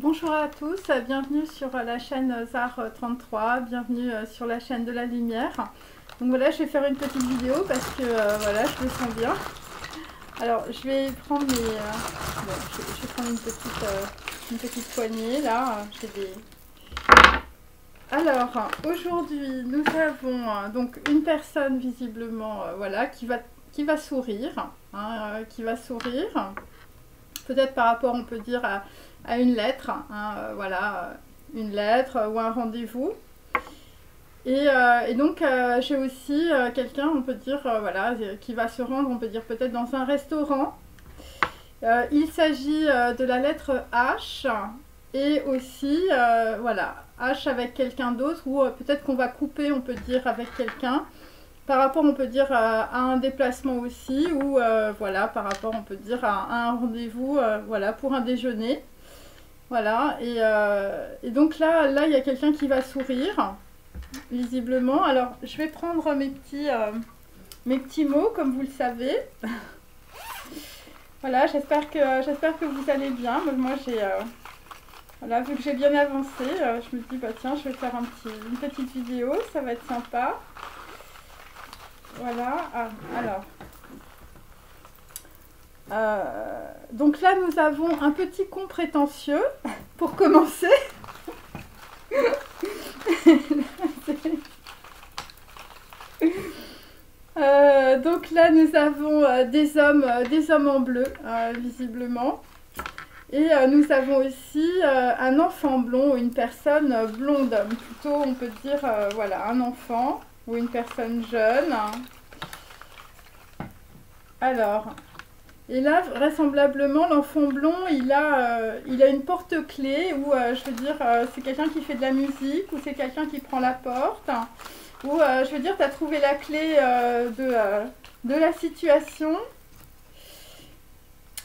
Bonjour à tous, bienvenue sur la chaîne ZAR33, bienvenue sur la chaîne de la lumière. Donc voilà, je vais faire une petite vidéo parce que voilà, je me sens bien. Alors je vais prendre mes... bon, je vais prendre une petite poignée là. J'ai des... Alors aujourd'hui nous avons donc une personne visiblement voilà, qui va sourire, hein, qui va sourire. Peut-être par rapport, on peut dire, à une lettre, hein, voilà, une lettre ou un rendez-vous. Et donc, j'ai aussi quelqu'un, on peut dire, voilà, qui va se rendre, on peut dire, peut-être dans un restaurant. Il s'agit de la lettre H et aussi, voilà, H avec quelqu'un d'autre ou peut-être qu'on va couper, on peut dire, avec quelqu'un. Par rapport, on peut dire, à un déplacement aussi, ou voilà, par rapport, on peut dire, à un rendez-vous, voilà, pour un déjeuner. Voilà, et donc là, il y a quelqu'un qui va sourire, visiblement. Alors, je vais prendre mes petits mots, comme vous le savez. Voilà, j'espère que vous allez bien. Moi, voilà, vu que j'ai bien avancé, je me dis, bah tiens, je vais faire une petite vidéo, ça va être sympa. Voilà, alors. Donc là, nous avons un petit con prétentieux, pour commencer. Donc là, nous avons des hommes en bleu, visiblement. Et nous avons aussi un enfant blond, ou une personne blonde. Plutôt, on peut dire, voilà, un enfant ou une personne jeune. Alors, et là, vraisemblablement, l'enfant blond, il a une porte-clés, ou je veux dire, c'est quelqu'un qui fait de la musique, ou c'est quelqu'un qui prend la porte, ou je veux dire, tu as trouvé la clé de la situation.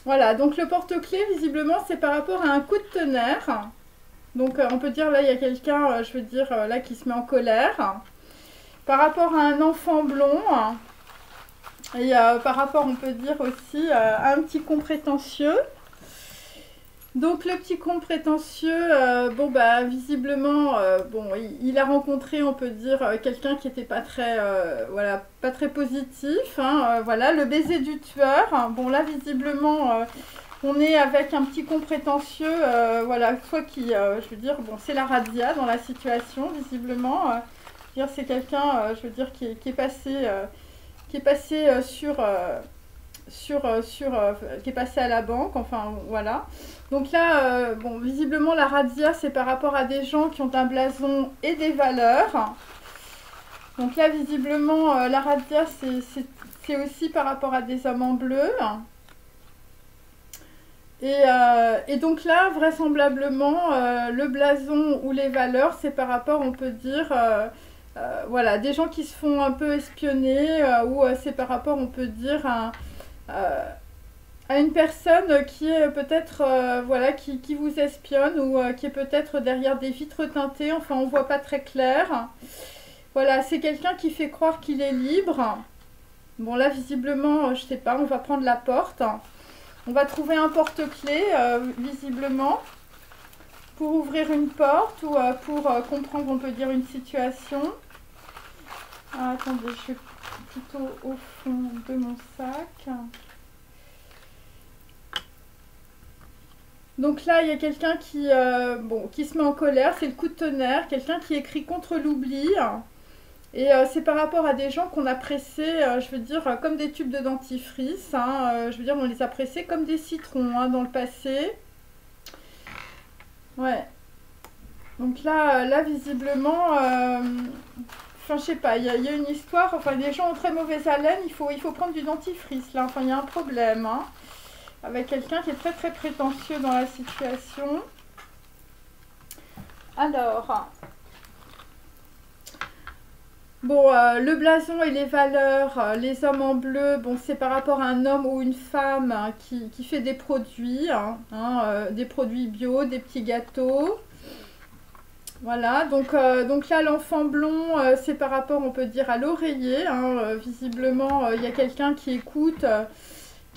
Voilà, donc le porte-clés, visiblement, c'est par rapport à un coup de tonnerre. Donc on peut dire, là, il y a quelqu'un, je veux dire, là, qui se met en colère. Par rapport à un enfant blond. Et par rapport, on peut dire aussi, à un petit con prétentieux. Donc le petit con prétentieux, bon bah visiblement, bon, il a rencontré, on peut dire, quelqu'un qui n'était pas très, voilà, pas très positif. Hein, voilà, le baiser du tueur. Bon là, visiblement, on est avec un petit con prétentieux, voilà, soit qui, je veux dire, bon, c'est la razzia dans la situation, visiblement. Je veux dire, c'est quelqu'un, je veux dire, qui est passé... qui est passé qui est passé à la banque, enfin voilà. Donc là, bon, visiblement la razzia, c'est par rapport à des gens qui ont un blason et des valeurs. Donc là, visiblement, la razzia, c'est aussi par rapport à des hommes en bleu. Et donc là, vraisemblablement, le blason ou les valeurs, c'est par rapport, on peut dire... voilà, des gens qui se font un peu espionner, ou c'est par rapport, on peut dire, à une personne qui est peut-être, voilà, qui vous espionne, ou qui est peut-être derrière des vitres teintées, enfin on voit pas très clair. Voilà, c'est quelqu'un qui fait croire qu'il est libre. Bon là, visiblement, je sais pas, on va prendre la porte. On va trouver un porte-clés, visiblement, pour ouvrir une porte, ou pour comprendre, on peut dire, une situation. Ah, attendez, je vais plutôt au fond de mon sac. Donc là, il y a quelqu'un bon, qui se met en colère, c'est le coup de tonnerre, quelqu'un qui écrit contre l'oubli. Et c'est par rapport à des gens qu'on a pressés, je veux dire, comme des tubes de dentifrice. Hein, je veux dire, on les a pressés comme des citrons, hein, dans le passé. Ouais. Donc là visiblement... enfin, je sais pas, il y a une histoire, enfin, les gens ont très mauvaise haleine, il faut prendre du dentifrice, là, enfin, il y a un problème, hein, avec quelqu'un qui est très très prétentieux dans la situation. Alors, bon, le blason et les valeurs, les hommes en bleu, bon, c'est par rapport à un homme ou une femme, hein, qui fait des produits, hein, des produits bio, des petits gâteaux. Voilà, donc là, l'enfant blond, c'est par rapport, on peut dire, à l'oreiller. Hein, visiblement, il y a quelqu'un qui écoute,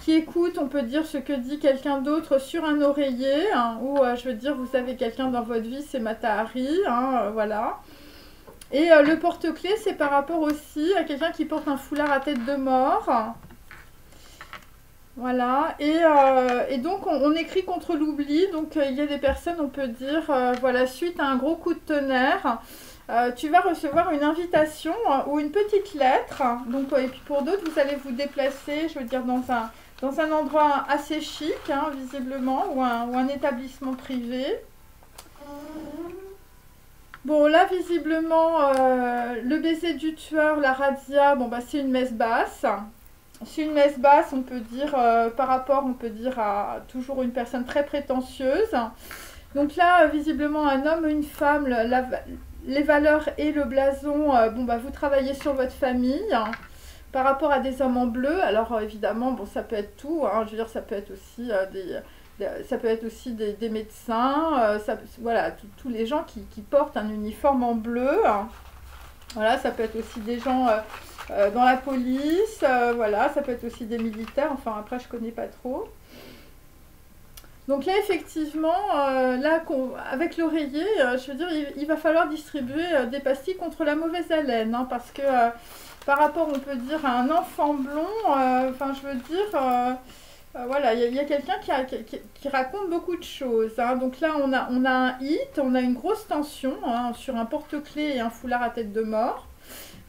qui écoute, on peut dire, ce que dit quelqu'un d'autre sur un oreiller, hein, ou je veux dire, vous avez quelqu'un dans votre vie, c'est Mata Hari, hein, voilà. Et le porte-clés, c'est par rapport aussi à quelqu'un qui porte un foulard à tête de mort. Voilà, et donc on écrit contre l'oubli, donc il y a des personnes, on peut dire, voilà, suite à un gros coup de tonnerre, tu vas recevoir une invitation ou une petite lettre, donc, et puis pour d'autres, vous allez vous déplacer, je veux dire, dans un endroit assez chic, hein, visiblement, ou un établissement privé. Bon, là, visiblement, le baiser du tueur, la razzia, bon, bah, c'est une messe basse. C'est une messe basse, on peut dire, par rapport, on peut dire, à toujours une personne très prétentieuse. Donc là, visiblement, un homme ou une femme, les valeurs et le blason, bon, bah, vous travaillez sur votre famille. Par rapport à des hommes en bleu, alors évidemment, bon, ça peut être tout, hein, je veux dire, ça peut être aussi ça peut être aussi des médecins, voilà, tous les gens qui portent un uniforme en bleu. Hein. Voilà, ça peut être aussi des gens dans la police, voilà, ça peut être aussi des militaires, enfin après je connais pas trop. Donc là effectivement, là, avec l'oreiller, je veux dire, il va falloir distribuer des pastilles contre la mauvaise haleine, hein, parce que par rapport, on peut dire, à un enfant blond, enfin je veux dire... voilà, il y a quelqu'un qui raconte beaucoup de choses. Hein. Donc là, on a un hit, on a une grosse tension, hein, sur un porte-clés et un foulard à tête de mort.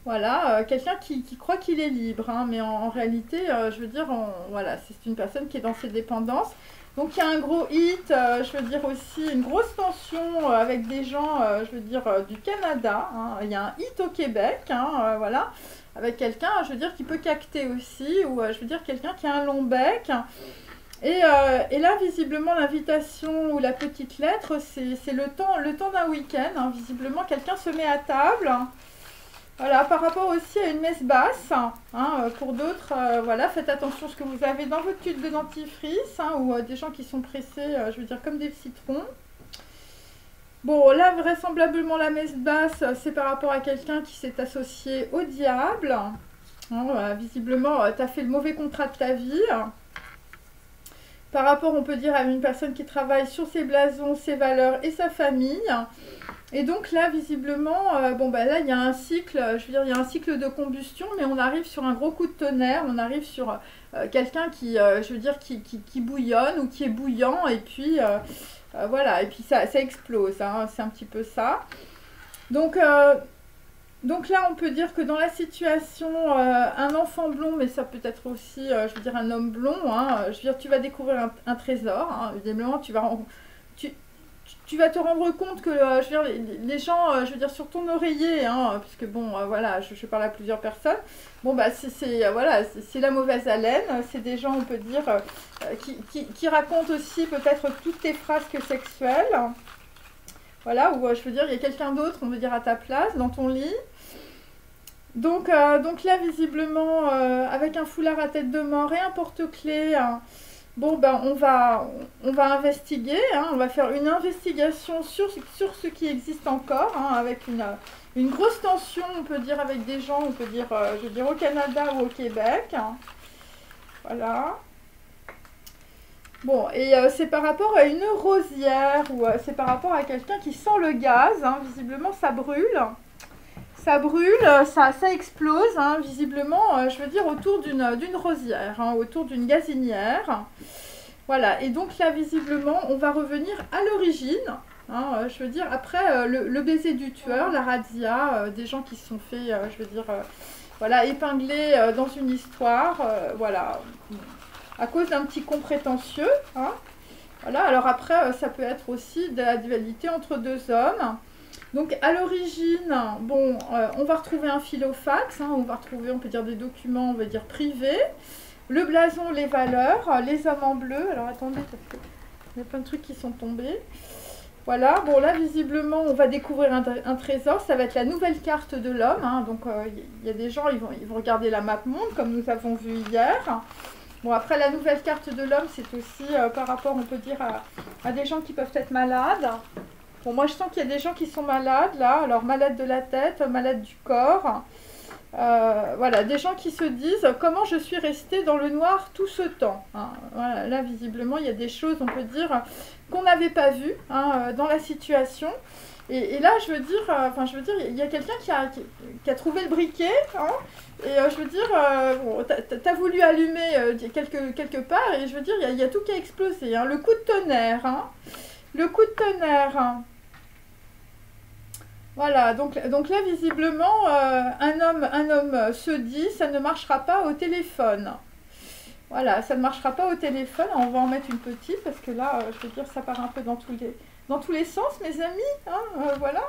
Voilà, quelqu'un qui croit qu'il est libre, hein, mais en réalité, je veux dire, voilà, c'est une personne qui est dans ses dépendances. Donc il y a un gros hit, je veux dire aussi une grosse tension avec des gens, je veux dire, du Canada. Hein. Il y a un hit au Québec, hein, voilà. Avec quelqu'un, je veux dire, qui peut cacter aussi, ou je veux dire, quelqu'un qui a un long bec. Et là, visiblement, l'invitation ou la petite lettre, c'est le temps d'un week-end. Hein. Visiblement, quelqu'un se met à table. Voilà, par rapport aussi à une messe basse. Hein, pour d'autres, voilà, faites attention à ce que vous avez dans votre tube de dentifrice, hein, ou des gens qui sont pressés, je veux dire, comme des citrons. Bon, là, vraisemblablement, la messe basse, c'est par rapport à quelqu'un qui s'est associé au diable. Hein, visiblement, tu as fait le mauvais contrat de ta vie. Par rapport, on peut dire, à une personne qui travaille sur ses blasons, ses valeurs et sa famille. Et donc là, visiblement, bon, bah là, il y a un cycle, je veux dire, il y a un cycle de combustion, mais on arrive sur un gros coup de tonnerre, on arrive sur quelqu'un qui, je veux dire, qui bouillonne ou qui est bouillant, et puis... voilà, et puis ça explose, hein, c'est un petit peu ça. Donc là, on peut dire que dans la situation, un enfant blond, mais ça peut être aussi, je veux dire, un homme blond, hein, je veux dire, tu vas découvrir un trésor, hein, évidemment, tu vas te rendre compte que, je veux dire, les gens, je veux dire, sur ton oreiller, hein, puisque bon, voilà, je parle à plusieurs personnes, bon, bah, voilà, c'est la mauvaise haleine, c'est des gens, on peut dire, qui racontent aussi peut-être toutes tes frasques sexuelles, voilà, ou je veux dire, il y a quelqu'un d'autre, on veut dire, à ta place, dans ton lit. Donc là, visiblement, avec un foulard à tête de mort et un porte-clés, hein, bon, ben, on va investiguer, hein, on va faire une investigation sur ce qui existe encore, hein, avec une grosse tension, on peut dire, avec des gens, on peut dire, je veux dire, au Canada ou au Québec. Hein. Voilà. Bon, et c'est par rapport à une rosière, ou c'est par rapport à quelqu'un qui sent le gaz, hein, visiblement, ça brûle. Ça brûle, ça explose, hein, visiblement, je veux dire, autour d'une rosière, hein, autour d'une gazinière. Voilà, et donc là, visiblement, on va revenir à l'origine. Hein, je veux dire, après le baiser du tueur, la razzia, des gens qui se sont fait, je veux dire, voilà, épinglés dans une histoire, voilà, à cause d'un petit con prétentieux. Hein, voilà, alors après, ça peut être aussi de la dualité entre deux hommes. Donc à l'origine, bon, on va retrouver un filofax, hein, on va retrouver, on peut dire, des documents, on va dire, privés, le blason, les valeurs, les hommes en bleu. Alors attendez, il y a plein de trucs qui sont tombés. Voilà, bon là visiblement on va découvrir un trésor, ça va être la nouvelle carte de l'homme, hein, donc il y a des gens, ils vont regarder la map monde comme nous avons vu hier. Bon après la nouvelle carte de l'homme c'est aussi par rapport, on peut dire, à des gens qui peuvent être malades. Bon, moi je sens qu'il y a des gens qui sont malades là, alors malades de la tête, malades du corps. Voilà, des gens qui se disent comment je suis restée dans le noir tout ce temps. Hein. Voilà, là, visiblement, il y a des choses, on peut dire, qu'on n'avait pas vues hein, dans la situation. Et là, je veux dire, il y a quelqu'un qui a trouvé le briquet. Hein, et je veux dire, bon, t'as voulu allumer quelque part, et je veux dire, il y a tout qui a explosé. Hein. Le coup de tonnerre. Hein. Le coup de tonnerre. Hein. Voilà, donc là, visiblement, un homme se dit, ça ne marchera pas au téléphone. Voilà, ça ne marchera pas au téléphone. On va en mettre une petite, parce que là, je veux dire, ça part un peu dans tous les sens, mes amis. Hein, voilà.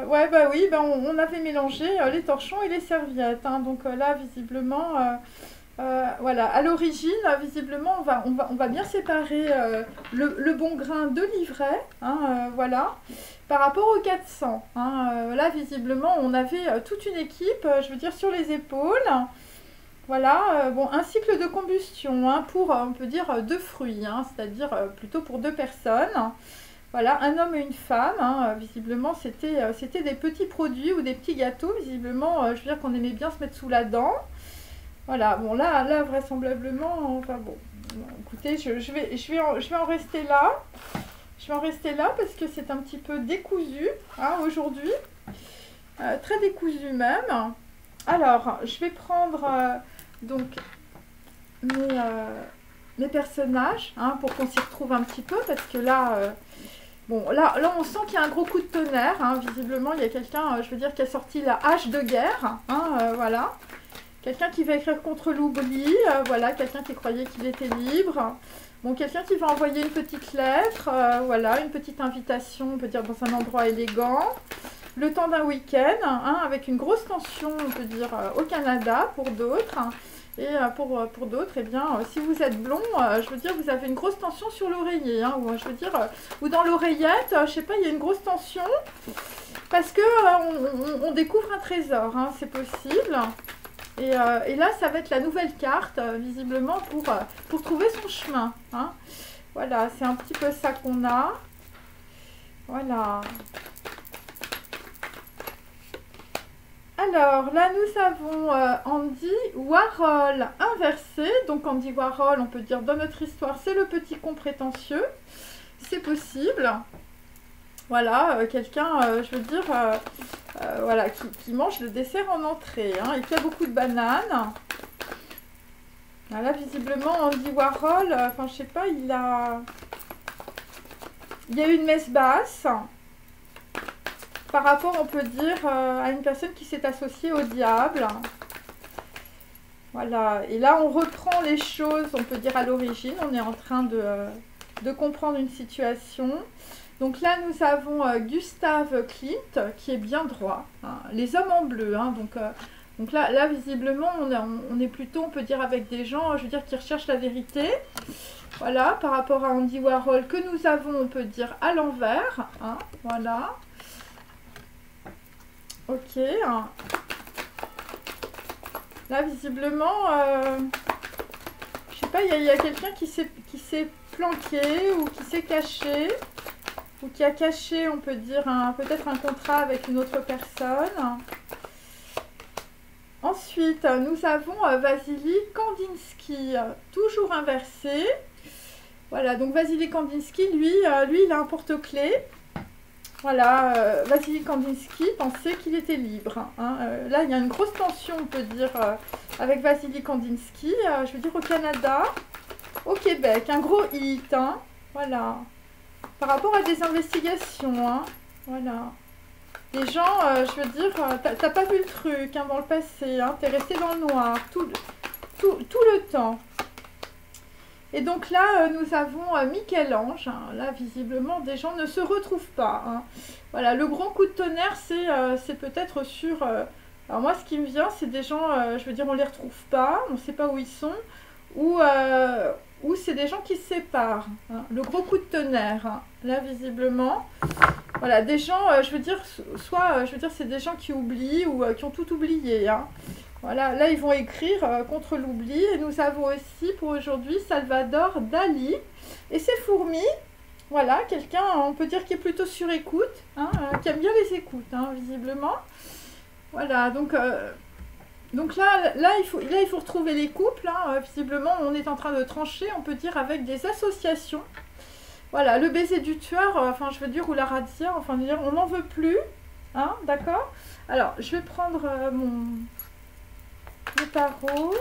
Ouais, bah oui, bah on avait mélangé les torchons et les serviettes. Hein, donc là, visiblement... voilà, à l'origine, visiblement, on va bien séparer le bon grain de l'ivraie, hein, voilà, par rapport aux 400. Hein, là, visiblement, on avait toute une équipe, je veux dire, sur les épaules. Voilà, bon, un cycle de combustion hein, pour, on peut dire, 2 fruits, hein, c'est-à-dire plutôt pour 2 personnes. Voilà, un homme et une femme, hein, visiblement, c'était des petits produits ou des petits gâteaux, visiblement, je veux dire qu'on aimait bien se mettre sous la dent. Voilà, bon là vraisemblablement, enfin bon, écoutez, je vais en rester là. Je vais en rester là parce que c'est un petit peu décousu hein, aujourd'hui. Très décousu même. Alors, je vais prendre donc mes personnages hein, pour qu'on s'y retrouve un petit peu parce que là, bon, là on sent qu'il y a un gros coup de tonnerre. Hein, visiblement, il y a quelqu'un, je veux dire, qui a sorti la hache de guerre. Hein, voilà. Quelqu'un qui va écrire contre l'oubli, voilà, quelqu'un qui croyait qu'il était libre. Bon, quelqu'un qui va envoyer une petite lettre, voilà, une petite invitation, on peut dire dans un endroit élégant. Le temps d'un week-end, hein, avec une grosse tension, on peut dire, au Canada pour d'autres. Et pour d'autres, eh bien, si vous êtes blond, je veux dire, vous avez une grosse tension sur l'oreiller. Hein, ou je veux dire, ou dans l'oreillette, je sais pas, il y a une grosse tension. Parce que on découvre un trésor, hein, c'est possible. Et là, ça va être la nouvelle carte, visiblement, pour trouver son chemin. Hein. Voilà, c'est un petit peu ça qu'on a. Voilà. Alors, là, nous avons Andy Warhol inversé. Donc, Andy Warhol, on peut dire, dans notre histoire, c'est le petit con prétentieux. C'est possible. Voilà, quelqu'un, je veux dire, voilà, qui mange le dessert en entrée. Hein, il fait beaucoup de bananes. Là, visiblement, Andy Warhol, enfin, je sais pas, il y a eu une messe basse. Par rapport, on peut dire, à une personne qui s'est associée au diable. Voilà, et là, on reprend les choses, on peut dire, à l'origine. On est en train de comprendre une situation. Donc là, nous avons Gustav Klimt, qui est bien droit. Hein, les hommes en bleu. Hein, donc là, visiblement, on est plutôt, on peut dire, avec des gens, je veux dire, qui recherchent la vérité. Voilà, par rapport à Andy Warhol, que nous avons, on peut dire, à l'envers. Hein, voilà. Ok. Là, visiblement, je sais pas, il y a quelqu'un qui s'est planqué ou qui s'est caché. Ou qui a caché, on peut dire, peut-être un contrat avec une autre personne. Ensuite, nous avons Vassili Kandinsky, toujours inversé. Voilà, donc Vassili Kandinsky, lui, il a un porte-clés. Voilà, Vassili Kandinsky pensait qu'il était libre. Hein. Là, il y a une grosse tension, on peut dire, avec Vassili Kandinsky. Je veux dire, au Canada, au Québec, un gros hit. Hein. Voilà. Par rapport à des investigations, hein, voilà. Les gens, je veux dire, t'as pas vu le truc hein, dans le passé, hein, t'es resté dans le noir tout le temps. Et donc là, nous avons Michel-Ange. Hein, là, visiblement, des gens ne se retrouvent pas. Hein. Voilà, le grand coup de tonnerre, c'est peut-être sur... alors moi, ce qui me vient, c'est des gens, je veux dire, on les retrouve pas, on ne sait pas où ils sont, ou c'est des gens qui se séparent. Hein. Le gros coup de tonnerre, hein. Là, visiblement. Voilà, des gens, je veux dire, soit, je veux dire, c'est des gens qui oublient ou qui ont tout oublié. Hein. Voilà, là, ils vont écrire contre l'oubli. Et nous avons aussi, pour aujourd'hui, Salvador Dali et ses fourmis. Voilà, quelqu'un, on peut dire, qui est plutôt sur écoute, hein, qui aime bien les écoutes, hein, visiblement. Voilà, donc là, il faut retrouver les couples. Hein. Visiblement, on est en train de trancher, on peut dire, avec des associations. Voilà, le baiser du tueur, enfin, je veux dire, ou la razzia, enfin, je veux dire, on n'en veut plus. Hein, d'accord? Alors, je vais prendre le tarot.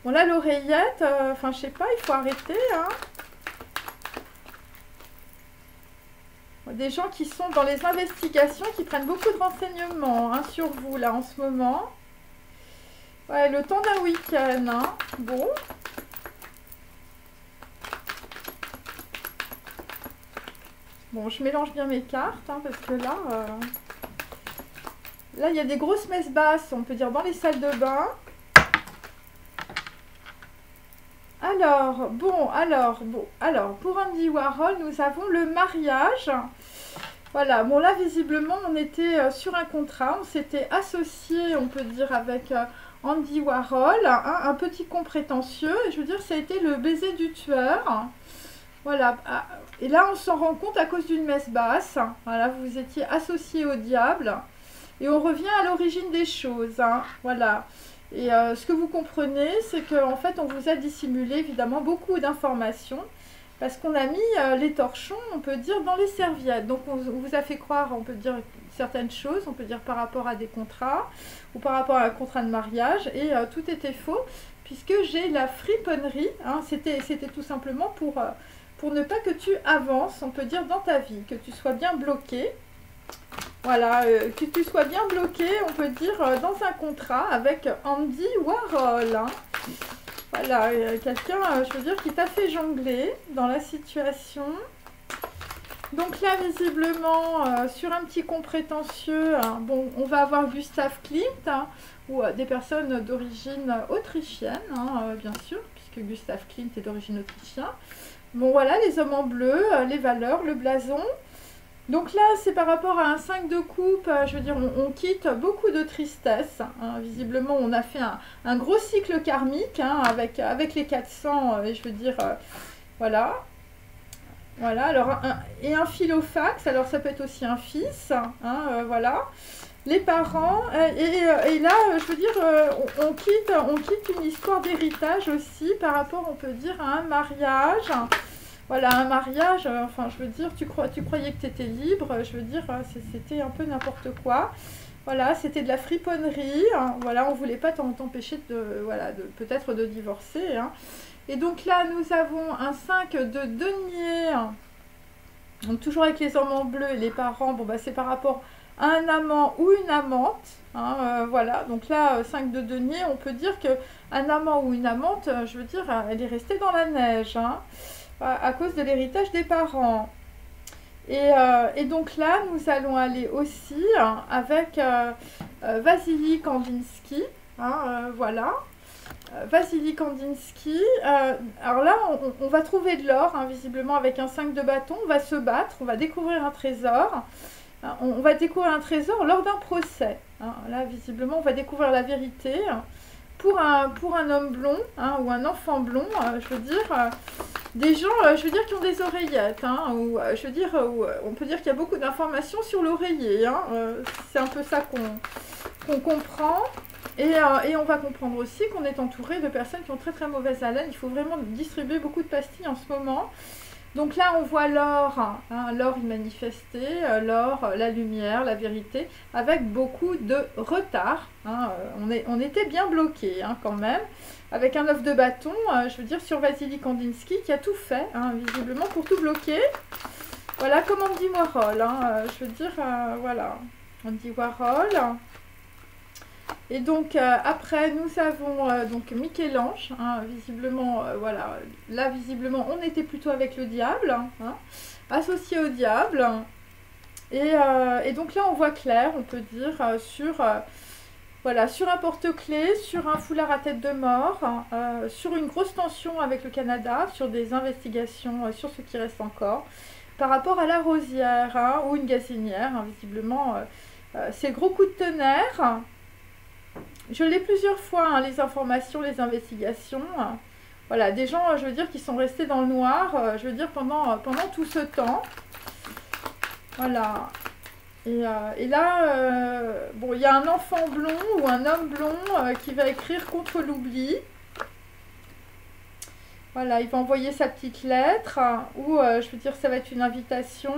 Bon, là, l'oreillette, enfin, je sais pas, il faut arrêter, hein. Des gens qui sont dans les investigations, qui prennent beaucoup de renseignements hein, sur vous, là, en ce moment. Ouais, le temps d'un week-end, hein. Bon. Bon, je mélange bien mes cartes, hein, parce que là... Là, il y a des grosses messes basses, on peut dire, dans les salles de bain. Alors, pour Andy Warhol, nous avons le mariage. Voilà, bon là, visiblement, on était sur un contrat, on s'était associé, on peut dire, avec Andy Warhol, hein, un petit con prétentieux, et je veux dire, ça a été le baiser du tueur. Voilà, et là, on s'en rend compte à cause d'une messe basse. Voilà, vous étiez associé au diable, et on revient à l'origine des choses, hein, voilà. Et ce que vous comprenez, c'est qu'en fait, on vous a dissimulé évidemment beaucoup d'informations parce qu'on a mis les torchons, on peut dire, dans les serviettes. Donc, on vous a fait croire, on peut dire, certaines choses, on peut dire par rapport à des contrats ou par rapport à un contrat de mariage et tout était faux puisque j'ai la friponnerie. Hein, c'était tout simplement pour ne pas que tu avances, on peut dire, dans ta vie, que tu sois bien bloqué. Voilà, que tu sois bien bloqué, on peut dire, dans un contrat avec Andy Warhol. Hein. Voilà, quelqu'un, je veux dire, qui t'a fait jongler dans la situation. Donc là, visiblement, sur un petit con prétentieux, hein, bon, on va avoir Gustav Klimt, hein, ou des personnes d'origine autrichienne, hein, bien sûr, puisque Gustav Klimt est d'origine autrichienne. Bon, voilà, les hommes en bleu, les valeurs, le blason. Donc là, c'est par rapport à un 5 de coupe, je veux dire, on quitte beaucoup de tristesse. Hein. Visiblement, on a fait un gros cycle karmique hein, avec les 400, et je veux dire, voilà. Voilà, alors, et un filofax, alors ça peut être aussi un fils, hein, voilà. Les parents, et là, je veux dire, on quitte une histoire d'héritage aussi par rapport, on peut dire, à un mariage. Voilà, un mariage, enfin, je veux dire, tu croyais que tu étais libre, je veux dire, c'était un peu n'importe quoi. Voilà, c'était de la friponnerie, hein, voilà, on ne voulait pas t'empêcher peut-être de divorcer. Hein. Et donc là, nous avons un 5 de denier, donc toujours avec les hommes en bleu et les parents, bon, bah, c'est par rapport à un amant ou une amante. Hein, voilà, donc là, 5 de denier, on peut dire qu'un amant ou une amante, je veux dire, elle est restée dans la neige, hein. À cause de l'héritage des parents. Et donc là, nous allons aller aussi hein, avec Vassili Kandinsky. Hein, voilà. Vassili Kandinsky. Alors là, on va trouver de l'or, hein, visiblement, avec un 5 de bâton. On va se battre, on va découvrir un trésor. On va découvrir un trésor lors d'un procès. Hein. Là, visiblement, on va découvrir la vérité. Pour un homme blond hein, ou un enfant blond, je veux dire, des gens, je veux dire, qui ont des oreillettes, hein, ou je veux dire, on peut dire qu'il y a beaucoup d'informations sur l'oreiller, hein, c'est un peu ça qu'on comprend, et on va comprendre aussi qu'on est entouré de personnes qui ont très très mauvaise haleine, il faut vraiment distribuer beaucoup de pastilles en ce moment. Donc là, on voit l'or, hein, l'or manifesté, l'or, la lumière, la vérité, avec beaucoup de retard. Hein, on était bien bloqué hein, quand même, avec un 9 de bâton, je veux dire, sur Vassili Kandinsky, qui a tout fait, hein, visiblement, pour tout bloquer. Voilà, comme Andy Warhol, hein, je veux dire, voilà, Andy Warhol. Et donc, après, nous avons donc Michel-Ange, hein, visiblement, voilà, là, visiblement, on était plutôt avec le diable, hein, associé au diable. Et donc là, on voit clair, on peut dire, voilà, sur un porte-clés, sur un foulard à tête de mort, sur une grosse tension avec le Canada, sur des investigations sur ce qui reste encore, par rapport à la rosière, hein, ou une gazinière, hein, visiblement, c'est le gros coup de tonnerre. Je l'ai plusieurs fois, hein, les informations, les investigations. Voilà, des gens, je veux dire, qui sont restés dans le noir, je veux dire, pendant tout ce temps. Voilà. Et là, bon, il y a un enfant blond ou un homme blond qui va écrire contre l'oubli. Voilà, il va envoyer sa petite lettre, ou je veux dire, ça va être une invitation.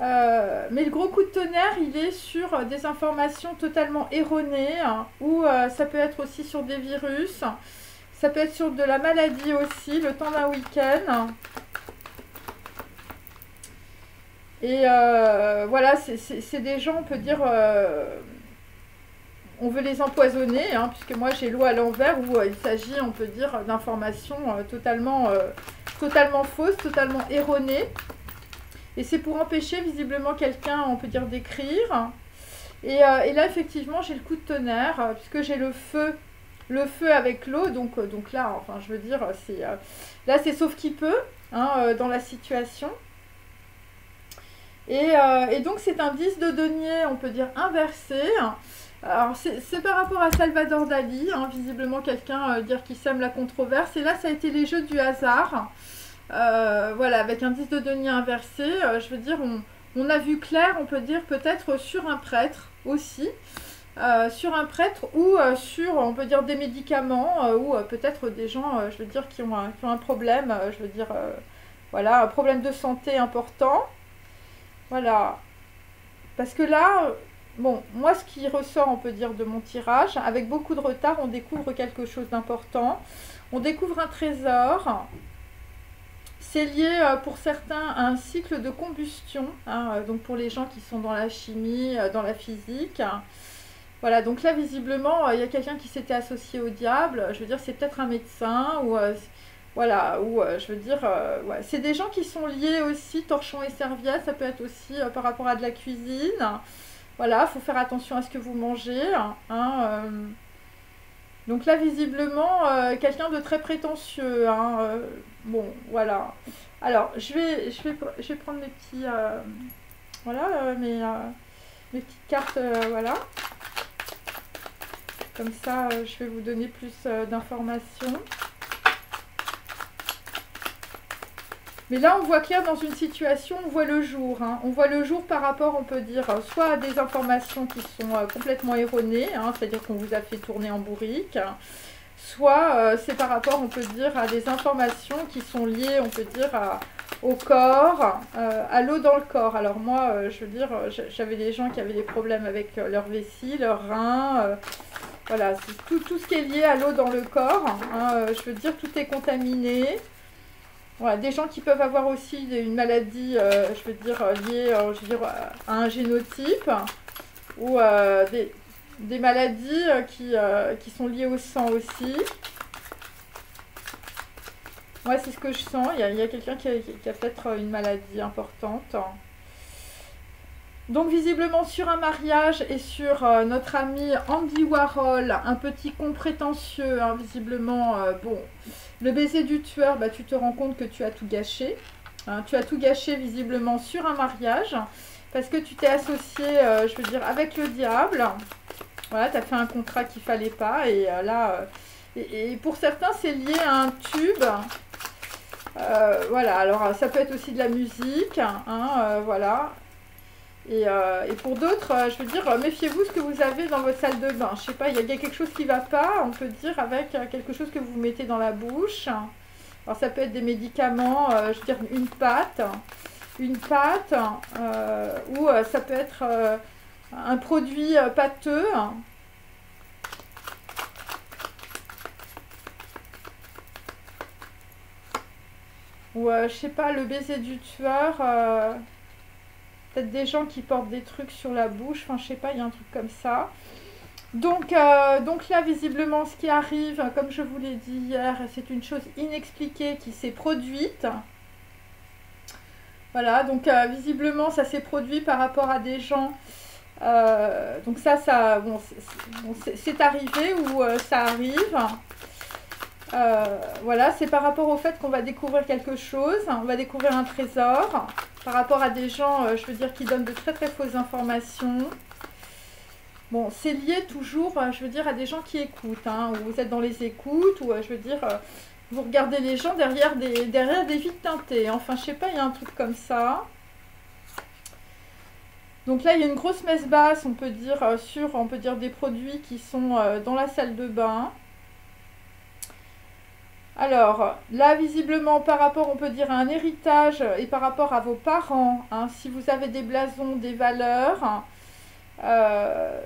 Mais le gros coup de tonnerre, il est sur des informations totalement erronées, ou ça peut être aussi sur des virus, ça peut être sur de la maladie aussi, le temps d'un week-end. Et voilà, c'est des gens, on peut dire, on veut les empoisonner, hein, puisque moi j'ai l'eau à l'envers, où il s'agit, on peut dire, d'informations totalement fausses, totalement erronées. Et c'est pour empêcher visiblement quelqu'un, on peut dire, d'écrire. Et là, effectivement, j'ai le coup de tonnerre, puisque j'ai le feu avec l'eau. Donc là, enfin, je veux dire, là, c'est sauf qui peut, hein, dans la situation. Et donc, c'est un 10 de denier, on peut dire, inversé. Alors, c'est par rapport à Salvador Dali, hein, visiblement, quelqu'un dire qu'il sème la controverse. Et là, ça a été les jeux du hasard. Voilà, avec un 10 de denier inversé, je veux dire, on a vu clair, on peut dire, peut-être sur un prêtre aussi, sur un prêtre ou sur, on peut dire, des médicaments ou peut-être des gens, je veux dire, qui ont un problème, je veux dire, voilà, un problème de santé important. Voilà, parce que là, bon, moi, ce qui ressort, on peut dire, de mon tirage, avec beaucoup de retard, on découvre quelque chose d'important. On découvre un trésor. C'est lié pour certains à un cycle de combustion, hein, donc pour les gens qui sont dans la chimie, dans la physique. Voilà, donc là visiblement il y a quelqu'un qui s'était associé au diable. Je veux dire, c'est peut-être un médecin ou voilà, ou je veux dire, ouais. C'est des gens qui sont liés aussi, torchons et serviettes, ça peut être aussi par rapport à de la cuisine. Voilà, il faut faire attention à ce que vous mangez, hein. Donc là, visiblement, quelqu'un de très prétentieux, hein, bon, voilà. Alors, je vais prendre mes petits, voilà, mes petites cartes, voilà. Comme ça, je vais vous donner plus d'informations. Mais là, on voit clair dans une situation, on voit le jour. Hein. On voit le jour par rapport, on peut dire, soit à des informations qui sont complètement erronées, hein, c'est-à-dire qu'on vous a fait tourner en bourrique, soit c'est par rapport, on peut dire, à des informations qui sont liées, on peut dire, au corps, à l'eau dans le corps. Alors moi, je veux dire, j'avais des gens qui avaient des problèmes avec leur vessie, leurs reins, voilà, tout ce qui est lié à l'eau dans le corps, hein, je veux dire, tout est contaminé. Voilà, des gens qui peuvent avoir aussi une maladie, je veux dire, liée je veux dire, à un génotype, ou des maladies qui sont liées au sang aussi. Moi, c'est ce que je sens. Il y a quelqu'un qui a peut-être une maladie importante. Donc, visiblement, sur un mariage et sur notre ami Andy Warhol, un petit con prétentieux, hein, visiblement, bon, le baiser du tueur, bah, tu te rends compte que tu as tout gâché. Hein, tu as tout gâché, visiblement, sur un mariage, parce que tu t'es associé, je veux dire, avec le diable. Voilà, tu as fait un contrat qu'il ne fallait pas, et là, et pour certains, c'est lié à un tube. Voilà, alors ça peut être aussi de la musique, hein, voilà. Et pour d'autres, je veux dire, méfiez-vous ce que vous avez dans votre salle de bain. Je sais pas, il y a quelque chose qui ne va pas, on peut dire, avec quelque chose que vous mettez dans la bouche. Alors ça peut être des médicaments, je veux dire une pâte, ou ça peut être un produit pâteux. Ou je sais pas, le baiser du tueur. Peut-être des gens qui portent des trucs sur la bouche, enfin je sais pas, il y a un truc comme ça. Donc là, visiblement, ce qui arrive, comme je vous l'ai dit hier, c'est une chose inexpliquée qui s'est produite. Voilà, donc visiblement, ça s'est produit par rapport à des gens. Donc ça bon, c'est arrivé ou ça arrive. Voilà, c'est par rapport au fait qu'on va découvrir quelque chose, on va découvrir un trésor, par rapport à des gens, je veux dire, qui donnent de très très fausses informations. Bon, c'est lié toujours, je veux dire, à des gens qui écoutent, hein, où vous êtes dans les écoutes, ou je veux dire, vous regardez les gens derrière des vitres teintées. Enfin, je sais pas, il y a un truc comme ça. Donc là, il y a une grosse messe basse, on peut dire, on peut dire des produits qui sont dans la salle de bain. Alors, là, visiblement, par rapport, on peut dire, à un héritage et par rapport à vos parents, hein, si vous avez des blasons, des valeurs.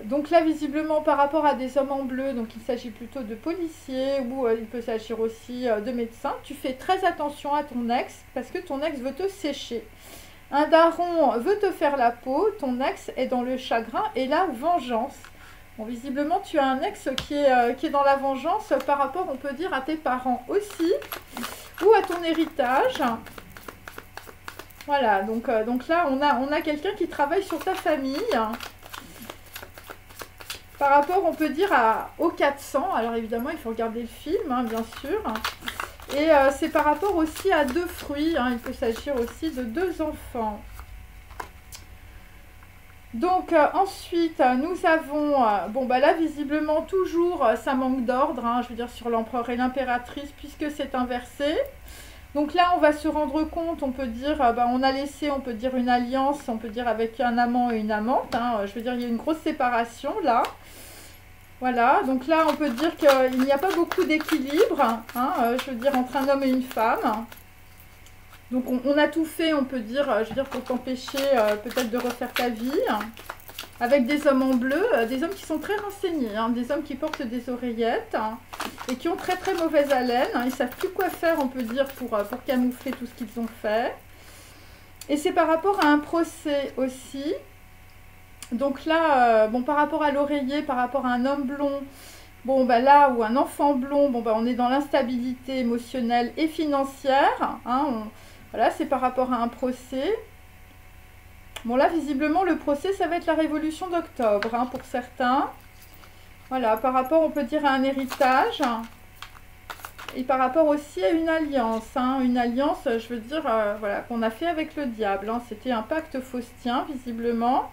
Donc là, visiblement, par rapport à des hommes en bleu, donc il s'agit plutôt de policiers ou il peut s'agir aussi de médecins, tu fais très attention à ton ex parce que ton ex veut te sécher. Un daron veut te faire la peau, ton ex est dans le chagrin et la vengeance. Bon, visiblement, tu as un ex qui est dans la vengeance par rapport, on peut dire, à tes parents aussi, ou à ton héritage. Voilà, donc là, on a quelqu'un qui travaille sur ta famille. Par rapport, on peut dire, au 400. Alors, évidemment, il faut regarder le film, hein, bien sûr. Et c'est par rapport aussi à 2 fruits. Hein, il peut s'agir aussi de 2 enfants. Donc ensuite nous avons, bon bah là visiblement toujours ça manque d'ordre, hein, je veux dire sur l'empereur et l'impératrice puisque c'est inversé. Donc là on va se rendre compte, on peut dire, bah, on a laissé, on peut dire une alliance, on peut dire avec un amant et une amante, hein, je veux dire il y a une grosse séparation là. Voilà, donc là on peut dire qu'il n'y a pas beaucoup d'équilibre, hein, je veux dire entre un homme et une femme. Donc on a tout fait, on peut dire, je veux dire, pour t'empêcher peut-être de refaire ta vie. Avec des hommes en bleu, des hommes qui sont très renseignés, hein, des hommes qui portent des oreillettes et qui ont très très mauvaise haleine. Hein, ils ne savent plus quoi faire, on peut dire, pour camoufler tout ce qu'ils ont fait. Et c'est par rapport à un procès aussi. Donc là, bon, par rapport à l'oreiller, par rapport à un homme blond, bon, bah là, ou un enfant blond, bon, bah on est dans l'instabilité émotionnelle et financière. Hein, voilà, c'est par rapport à un procès. Bon, là, visiblement, le procès, ça va être la révolution d'octobre, hein, pour certains. Voilà, par rapport, on peut dire, à un héritage. Et par rapport aussi à une alliance. Hein, une alliance, je veux dire, voilà, qu'on a fait avec le diable. Hein, c'était un pacte faustien, visiblement.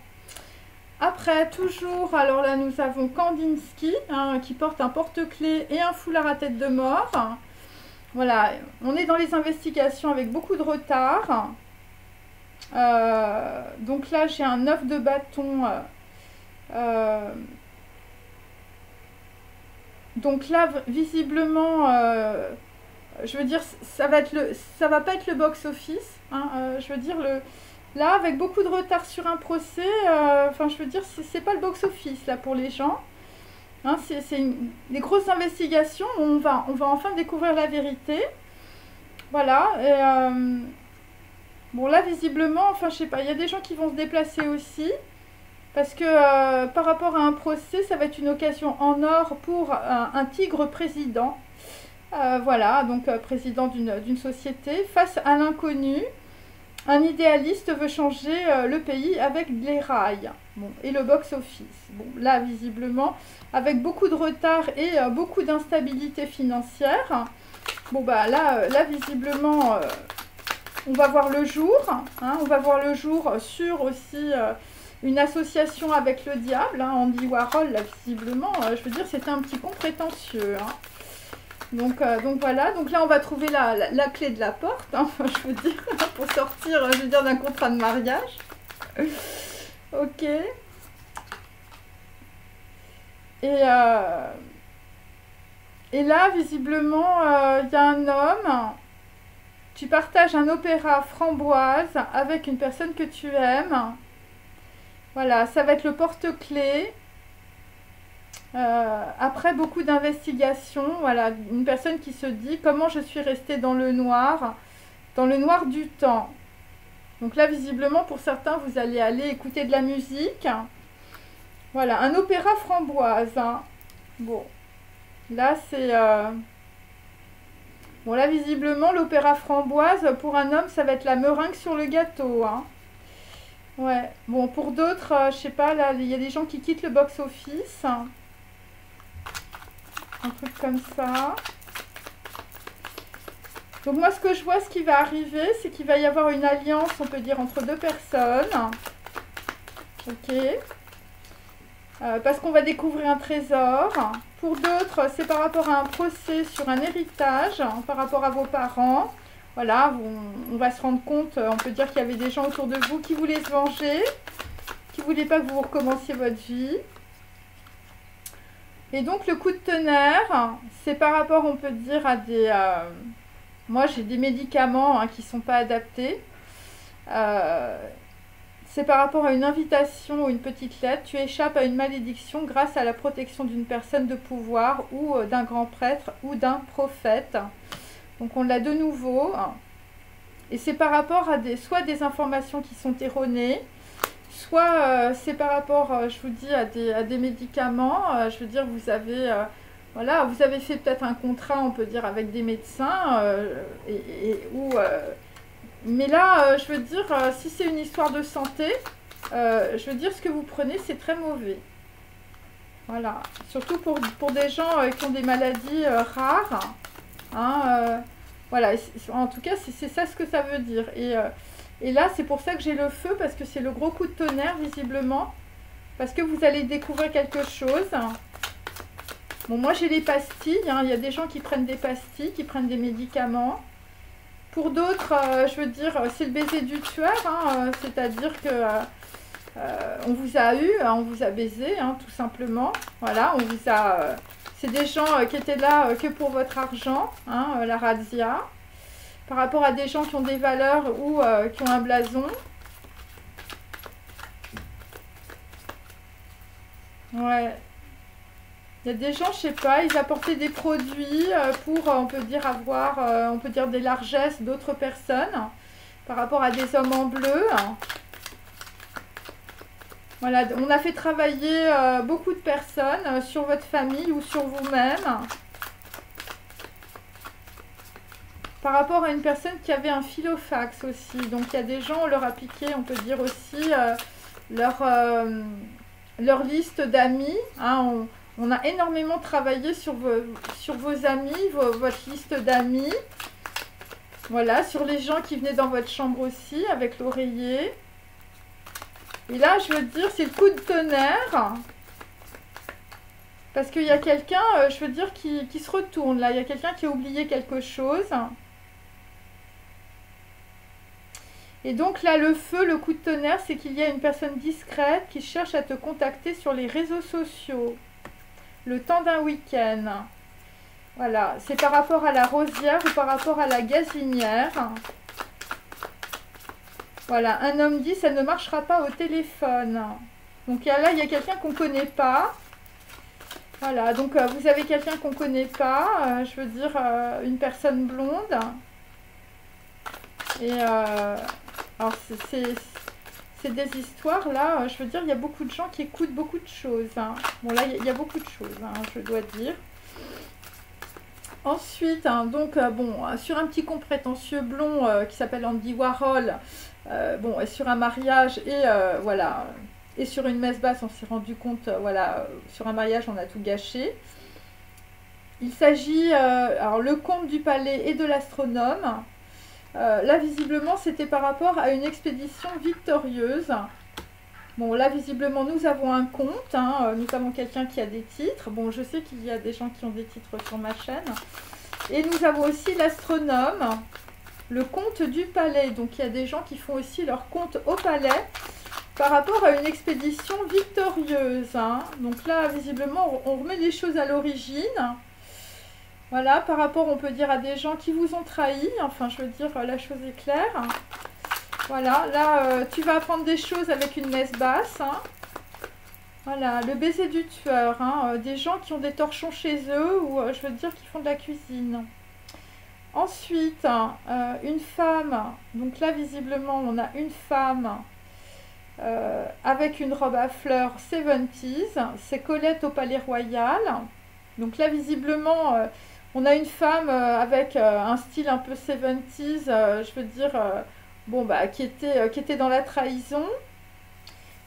Après, toujours, alors là, nous avons Kandinsky, hein, qui porte un porte-clés et un foulard à tête de mort. Voilà, on est dans les investigations avec beaucoup de retard. Donc là, j'ai un 9 de bâton. Donc là, visiblement, je veux dire, ça va pas être le box-office. Hein, je veux dire, là, avec beaucoup de retard sur un procès, enfin, je veux dire, c'est pas le box-office, là, pour les gens. Hein, c'est des grosses investigations où on va enfin découvrir la vérité. Voilà. Et, bon, là, visiblement, enfin, je sais pas, il y a des gens qui vont se déplacer aussi. Parce que par rapport à un procès, ça va être une occasion en or pour un tigre président. Voilà, donc président d'une société. Face à l'inconnu, un idéaliste veut changer le pays avec les rails. Bon, et le box-office. Bon, là, visiblement, avec beaucoup de retard et beaucoup d'instabilité financière. Bon, bah là visiblement, on va voir le jour. Hein, on va voir le jour sur aussi une association avec le diable. Hein, Andy Warhol, là, visiblement, je veux dire, c'était un petit con prétentieux. Hein. Donc voilà, donc là on va trouver la clé de la porte, hein, je veux dire, pour sortir, je veux dire, d'un contrat de mariage. Ok. Et là, visiblement, il y a un homme. Tu partages un opéra framboise avec une personne que tu aimes. Voilà, ça va être le porte-clés. Après beaucoup d'investigations, voilà, une personne qui se dit comment je suis restée dans le noir du temps. Donc là, visiblement, pour certains, vous allez aller écouter de la musique. Voilà, un opéra framboise. Hein. Bon, là, c'est... Bon, là, visiblement, l'opéra framboise, pour un homme, ça va être la meringue sur le gâteau. Hein. Ouais, bon, pour d'autres, je sais pas, là, il y a des gens qui quittent le box-office. Un truc comme ça. Donc moi, ce que je vois, ce qui va arriver, c'est qu'il va y avoir une alliance, on peut dire, entre 2 personnes. Ok. Parce qu'on va découvrir un trésor. Pour d'autres, c'est par rapport à un procès sur un héritage, par rapport à vos parents. Voilà, on va se rendre compte, on peut dire qu'il y avait des gens autour de vous qui voulaient se venger, qui ne voulait pas que vous recommenciez votre vie. Et donc le coup de tonnerre, c'est par rapport, on peut dire, à des... moi j'ai des médicaments qui ne sont pas adaptés. C'est par rapport à une invitation ou une petite lettre. Tu échappes à une malédiction grâce à la protection d'une personne de pouvoir ou d'un grand prêtre ou d'un prophète. Donc on l'a de nouveau. Et c'est par rapport à soit des informations qui sont erronées, soit c'est par rapport, je vous dis, à des médicaments. Je veux dire, vous avez, voilà, vous avez fait peut-être un contrat, on peut dire, avec des médecins, mais là, je veux dire, si c'est une histoire de santé, je veux dire, ce que vous prenez, c'est très mauvais. Voilà, surtout pour des gens qui ont des maladies rares. Hein, voilà, en tout cas, c'est ça ce que ça veut dire. Et là, c'est pour ça que j'ai le feu, parce que c'est le gros coup de tonnerre, visiblement. Parce que vous allez découvrir quelque chose. Bon, moi, j'ai les pastilles. Hein, il y a des gens qui prennent des pastilles, qui prennent des médicaments. Pour d'autres, je veux dire, c'est le baiser du tueur. Hein, c'est-à-dire que on vous a eu, on vous a baisé, hein, tout simplement. Voilà, on vous a... c'est des gens qui étaient là que pour votre argent, hein, la razzia. Par rapport à des gens qui ont des valeurs ou qui ont un blason. Ouais. Il y a des gens, je sais pas, ils apportaient des produits pour, on peut dire, avoir, on peut dire, des largesses d'autres personnes. Par rapport à des hommes en bleu. Voilà, on a fait travailler beaucoup de personnes sur votre famille ou sur vous-même. Par rapport à une personne qui avait un filofax aussi. Donc il y a des gens, on leur a piqué, on peut dire aussi, leur liste d'amis. Hein, on a énormément travaillé sur vos amis, votre liste d'amis. Voilà, sur les gens qui venaient dans votre chambre aussi, avec l'oreiller. Et là, je veux dire, c'est le coup de tonnerre. Parce qu'il y a quelqu'un, je veux dire, qui se retourne. Là, il y a quelqu'un qui a oublié quelque chose. Et donc là, le feu, le coup de tonnerre, c'est qu'il y a une personne discrète qui cherche à te contacter sur les réseaux sociaux. Le temps d'un week-end. Voilà, c'est par rapport à la rosière ou par rapport à la gazinière. Voilà, un homme dit, ça ne marchera pas au téléphone. Donc là, il y a quelqu'un qu'on ne connaît pas. Voilà, donc vous avez quelqu'un qu'on ne connaît pas. Je veux dire, une personne blonde. Et alors, c'est des histoires, là, je veux dire, il y a beaucoup de gens qui écoutent beaucoup de choses. Hein. Bon, là, il y a beaucoup de choses, hein, je dois dire. Ensuite, hein, donc, bon, sur un petit con prétentieux blond qui s'appelle Andy Warhol, bon, et sur un mariage, et voilà, et sur une messe basse, on s'est rendu compte, voilà, sur un mariage, on a tout gâché. Il s'agit, alors, le comte du palais et de l'astronome. Là, visiblement, c'était par rapport à une expédition victorieuse. Bon, là, visiblement, nous avons un compte. Hein, nous avons quelqu'un qui a des titres. Bon, je sais qu'il y a des gens qui ont des titres sur ma chaîne. Et nous avons aussi l'astronome, le comte du palais. Donc, il y a des gens qui font aussi leur compte au palais par rapport à une expédition victorieuse. Hein. Donc là, visiblement, on remet les choses à l'origine. Voilà, par rapport, on peut dire, à des gens qui vous ont trahi. Enfin, je veux dire, la chose est claire. Voilà, là, tu vas apprendre des choses avec une messe basse. Hein. Voilà, le baiser du tueur. Hein. Des gens qui ont des torchons chez eux ou, je veux dire, qui font de la cuisine. Ensuite, une femme. Donc là, visiblement, on a une femme avec une robe à fleurs 70s. C'est Colette au Palais Royal. Donc là, visiblement... on a une femme avec un style un peu 70s, je veux dire, bon, bah, qui était dans la trahison.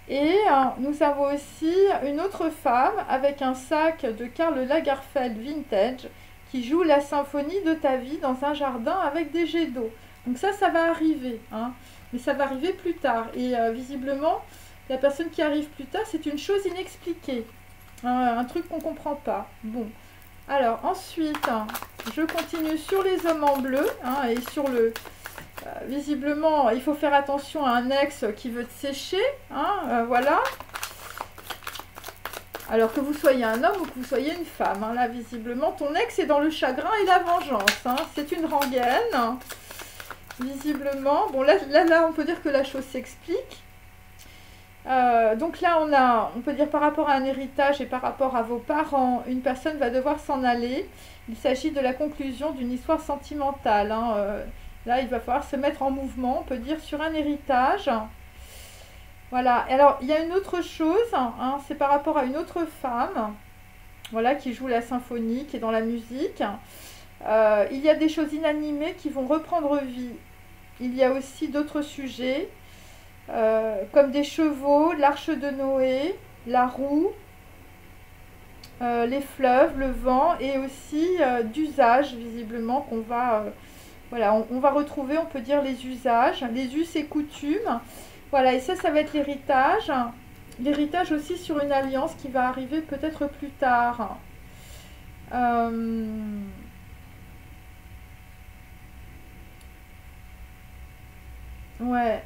Et nous avons aussi une autre femme avec un sac de Karl Lagerfeld vintage qui joue la symphonie de ta vie dans un jardin avec des jets d'eau. Donc ça va arriver, hein, mais ça va arriver plus tard. Et visiblement, la personne qui arrive plus tard, c'est une chose inexpliquée, hein, un truc qu'on ne comprend pas. Bon. Alors ensuite, je continue sur les hommes en bleu hein, et sur Visiblement, il faut faire attention à un ex qui veut te sécher. Hein, voilà. Alors que vous soyez un homme ou que vous soyez une femme. Hein, là, visiblement, ton ex est dans le chagrin et la vengeance. Hein, c'est une rengaine. Visiblement. Bon, là, on peut dire que la chose s'explique. Donc là, on peut dire par rapport à un héritage et par rapport à vos parents, une personne va devoir s'en aller. Il s'agit de la conclusion d'une histoire sentimentale. Hein. Là, il va falloir se mettre en mouvement, on peut dire, sur un héritage. Voilà. Alors, il y a une autre chose, hein, c'est par rapport à une autre femme, voilà, qui joue la symphonie, qui est dans la musique. Il y a des choses inanimées qui vont reprendre vie. Il y a aussi d'autres sujets. Comme des chevaux, l'arche de Noé, la roue, les fleuves, le vent et aussi d'usages visiblement qu'on va, voilà, on va retrouver, on peut dire les usages, les us et coutumes, voilà, et ça va être l'héritage aussi sur une alliance qui va arriver peut-être plus tard. Ouais.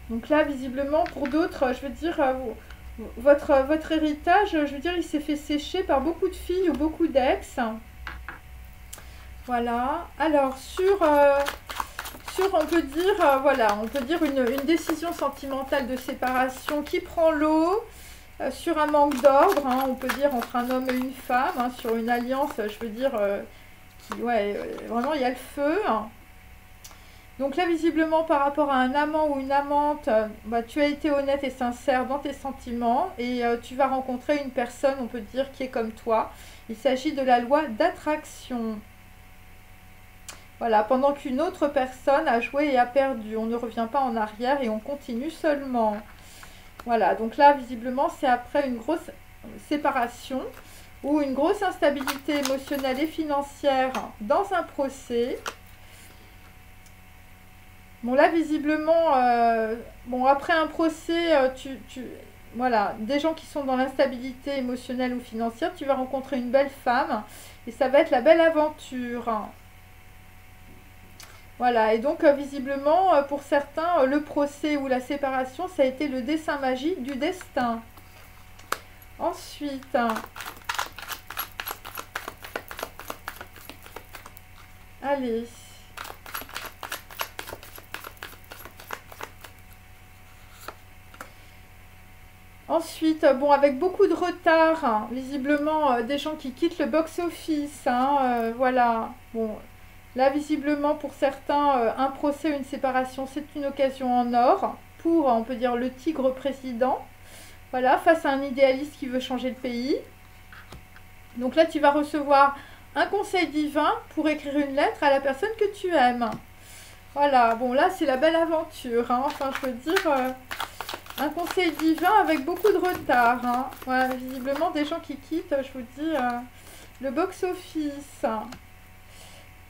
Donc là, visiblement, pour d'autres, je veux dire, votre héritage, je veux dire, il s'est fait sécher par beaucoup de filles ou beaucoup d'ex. Voilà. Alors, on peut dire, voilà, on peut dire une décision sentimentale de séparation qui prend l'eau, sur un manque d'ordre, hein, on peut dire, entre un homme et une femme, hein, sur une alliance, je veux dire, qui, ouais, vraiment, il y a le feu. Donc là, visiblement, par rapport à un amant ou une amante, bah, tu as été honnête et sincère dans tes sentiments et tu vas rencontrer une personne, on peut dire, qui est comme toi. Il s'agit de la loi d'attraction. Voilà, pendant qu'une autre personne a joué et a perdu. On ne revient pas en arrière et on continue seulement. Voilà, donc là, visiblement, c'est après une grosse séparation ou une grosse instabilité émotionnelle et financière dans un procès. Bon, là, visiblement, bon, après un procès, voilà, des gens qui sont dans l'instabilité émotionnelle ou financière, tu vas rencontrer une belle femme et ça va être la belle aventure. Voilà, et donc, visiblement, pour certains, le procès ou la séparation, ça a été le dessein magique du destin. Ensuite, allez. Ensuite, bon, avec beaucoup de retard, hein, visiblement, des gens qui quittent le box-office, hein, voilà. Bon, là, visiblement, pour certains, un procès ou une séparation, c'est une occasion en or pour, on peut dire, le tigre président. Voilà, face à un idéaliste qui veut changer le pays. Donc là, tu vas recevoir un conseil divin pour écrire une lettre à la personne que tu aimes. Voilà, bon, là, c'est la belle aventure, hein, enfin, je veux dire... un conseil divin avec beaucoup de retard. Hein. Voilà, visiblement, des gens qui quittent, je vous dis, le box-office.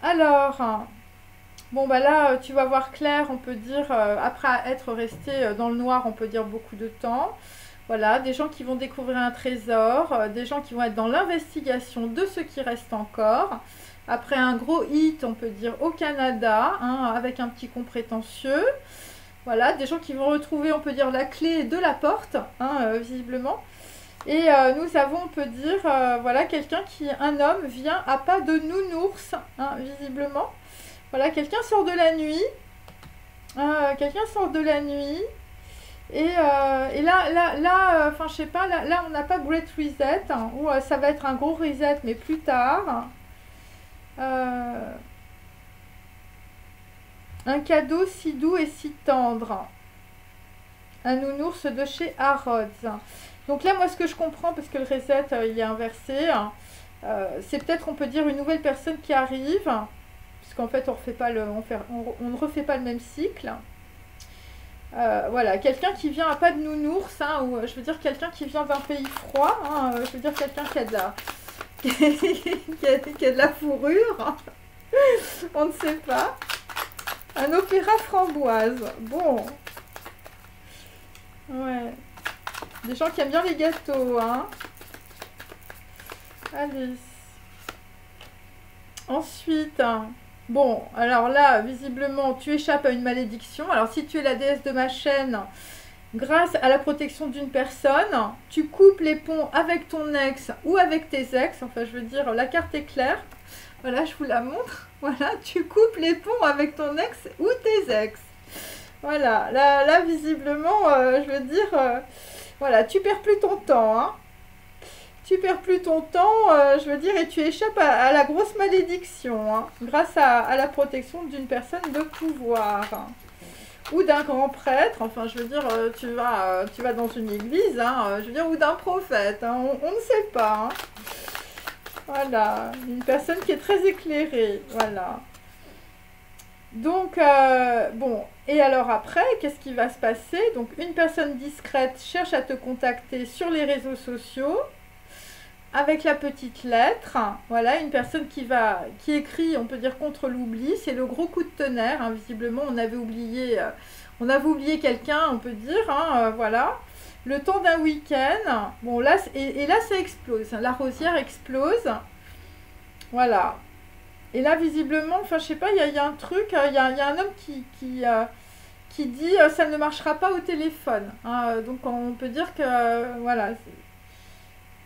Alors, bon, bah là, tu vas voir clair, on peut dire, après être resté dans le noir, on peut dire beaucoup de temps. Voilà, des gens qui vont découvrir un trésor, des gens qui vont être dans l'investigation de ce qui reste encore. Après un gros hit, on peut dire, au Canada, hein, avec un petit con prétentieux. Voilà, des gens qui vont retrouver, on peut dire, la clé de la porte, hein, visiblement. Et nous avons, on peut dire, voilà, un homme vient à pas de nounours, hein, visiblement. Voilà, quelqu'un sort de la nuit. Quelqu'un sort de la nuit. Et là, enfin, je sais pas, là on n'a pas Great Reset, hein, ou ça va être un gros reset, mais plus tard. Un cadeau si doux et si tendre. Un nounours de chez Harrods. Donc là, moi, ce que je comprends, parce que le reset, il est inversé, c'est peut-être, on peut dire, une nouvelle personne qui arrive, puisqu'en fait, on ne refait pas le même cycle. Voilà, quelqu'un qui vient à pas de nounours, hein, ou je veux dire quelqu'un qui vient d'un pays froid, hein, je veux dire quelqu'un qui a de la, qui a de la fourrure, on ne sait pas. Un opéra framboise. Bon. Ouais. Des gens qui aiment bien les gâteaux, hein. Allez. Ensuite, Bon, alors là, visiblement, tu échappes à une malédiction. Alors, si tu es la déesse de ma chaîne, grâce à la protection d'une personne, tu coupes les ponts avec ton ex ou avec tes ex. Enfin, je veux dire, la carte est claire. Voilà, je vous la montre. Voilà, tu coupes les ponts avec ton ex ou tes ex. Voilà, là visiblement, je veux dire, voilà, tu perds plus ton temps, hein. Tu perds plus ton temps, je veux dire, et tu échappes à la grosse malédiction, hein, grâce à la protection d'une personne de pouvoir. Hein, ou d'un grand prêtre, enfin, je veux dire, tu vas dans une église, hein, je veux dire, ou d'un prophète, hein, on ne sait pas. Hein. Voilà, une personne qui est très éclairée, voilà. Donc, bon, et alors après, qu'est-ce qui va se passer? Donc, une personne discrète cherche à te contacter sur les réseaux sociaux avec la petite lettre. Voilà, une personne qui écrit, on peut dire, contre l'oubli. C'est le gros coup de tonnerre, hein, visiblement, on avait oublié quelqu'un, on peut dire, hein, voilà. Le temps d'un week-end, bon, là, et là, ça explose, la rosière explose. Voilà. Et là, visiblement, enfin, je sais pas, il y a un truc, il y a un homme qui dit ça ne marchera pas au téléphone. Hein, donc, on peut dire que, voilà.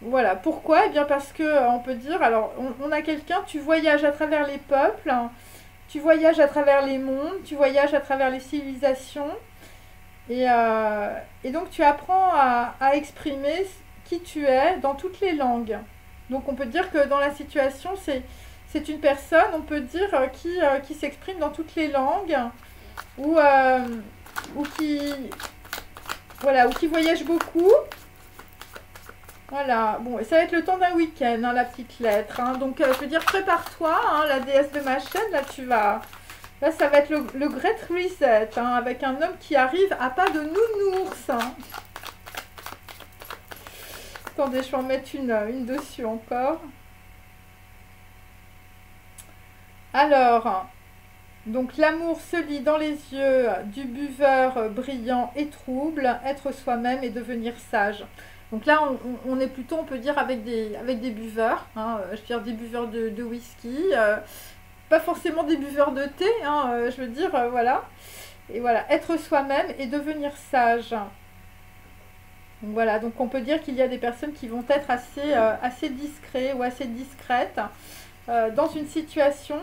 Voilà. Pourquoi? Eh bien, parce que, on peut dire, alors, on a quelqu'un, tu voyages à travers les peuples, hein, tu voyages à travers les mondes, tu voyages à travers les civilisations, et donc, tu apprends à exprimer qui tu es dans toutes les langues. Donc, on peut dire que dans la situation, c'est une personne, on peut dire, qui s'exprime dans toutes les langues ou voilà, ou qui voyage beaucoup. Voilà, bon, et ça va être le temps d'un week-end, hein, la petite lettre. Hein. Donc, je veux dire, prépare-toi, hein, la déesse de ma chaîne, là, là, ça va être le Great Reset, hein, avec un homme qui arrive à pas de nounours. Hein. Attendez, je vais en mettre une dessus encore. Alors, donc l'amour se lit dans les yeux du buveur brillant et trouble, être soi-même et devenir sage. Donc là, on est plutôt, on peut dire, avec des buveurs, hein, je veux dire des buveurs de whisky, pas forcément des buveurs de thé, hein, je veux dire, voilà. Et voilà, être soi-même et devenir sage. Donc voilà, donc on peut dire qu'il y a des personnes qui vont être assez discrets ou assez discrètes dans une situation.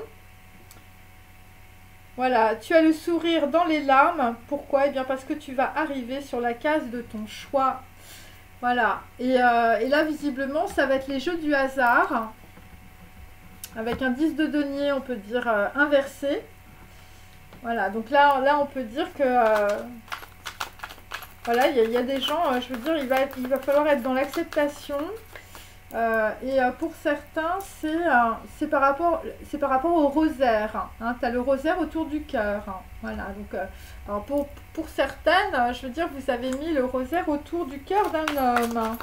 Voilà, tu as le sourire dans les larmes. Pourquoi? Eh bien parce que tu vas arriver sur la case de ton choix. Voilà, et là visiblement ça va être les jeux du hasard. Avec un 10 de denier, on peut dire inversé. Voilà, donc là on peut dire que... voilà, il y a des gens, je veux dire, il va falloir être dans l'acceptation. Pour certains, c'est par rapport au rosaire. Hein, tu as le rosaire autour du cœur. Hein, voilà, donc alors pour certaines, je veux dire, vous avez mis le rosaire autour du cœur d'un homme.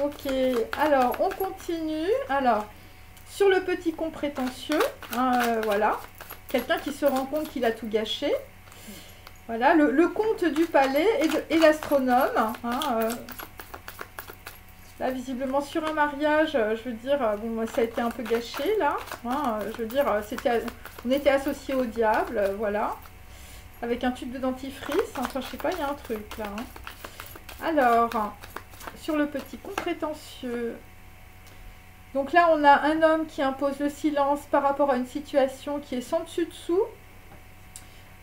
Ok, alors on continue. Alors, sur le petit con prétentieux, hein, voilà, quelqu'un qui se rend compte qu'il a tout gâché. Voilà, le comte du palais et l'astronome. Hein, là, visiblement, sur un mariage, je veux dire, bon, ça a été un peu gâché, là. Hein, je veux dire, on était associés au diable, voilà. Avec un tube de dentifrice. Enfin, je sais pas, il y a un truc, là. Hein. Alors, sur le petit con prétentieux. Donc là, on a un homme qui impose le silence par rapport à une situation qui est sans dessus-dessous.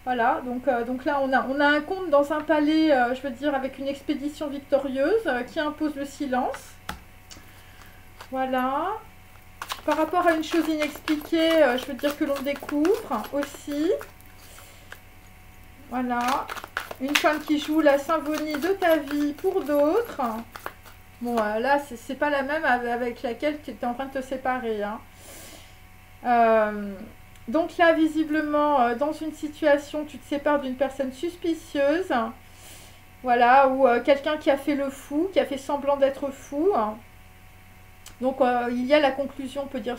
Voilà, donc là, on a un comte dans un palais, je veux dire, avec une expédition victorieuse qui impose le silence. Voilà. Par rapport à une chose inexpliquée, je veux dire que l'on découvre aussi. Voilà. Une femme qui joue la symphonie de ta vie pour d'autres. Bon, là, c'est pas la même avec laquelle tu étais en train de te séparer. Hein. Donc là, visiblement, dans une situation, tu te sépares d'une personne suspicieuse. Voilà, ou quelqu'un qui a fait le fou, qui a fait semblant d'être fou. Donc, il y a la conclusion, on peut dire,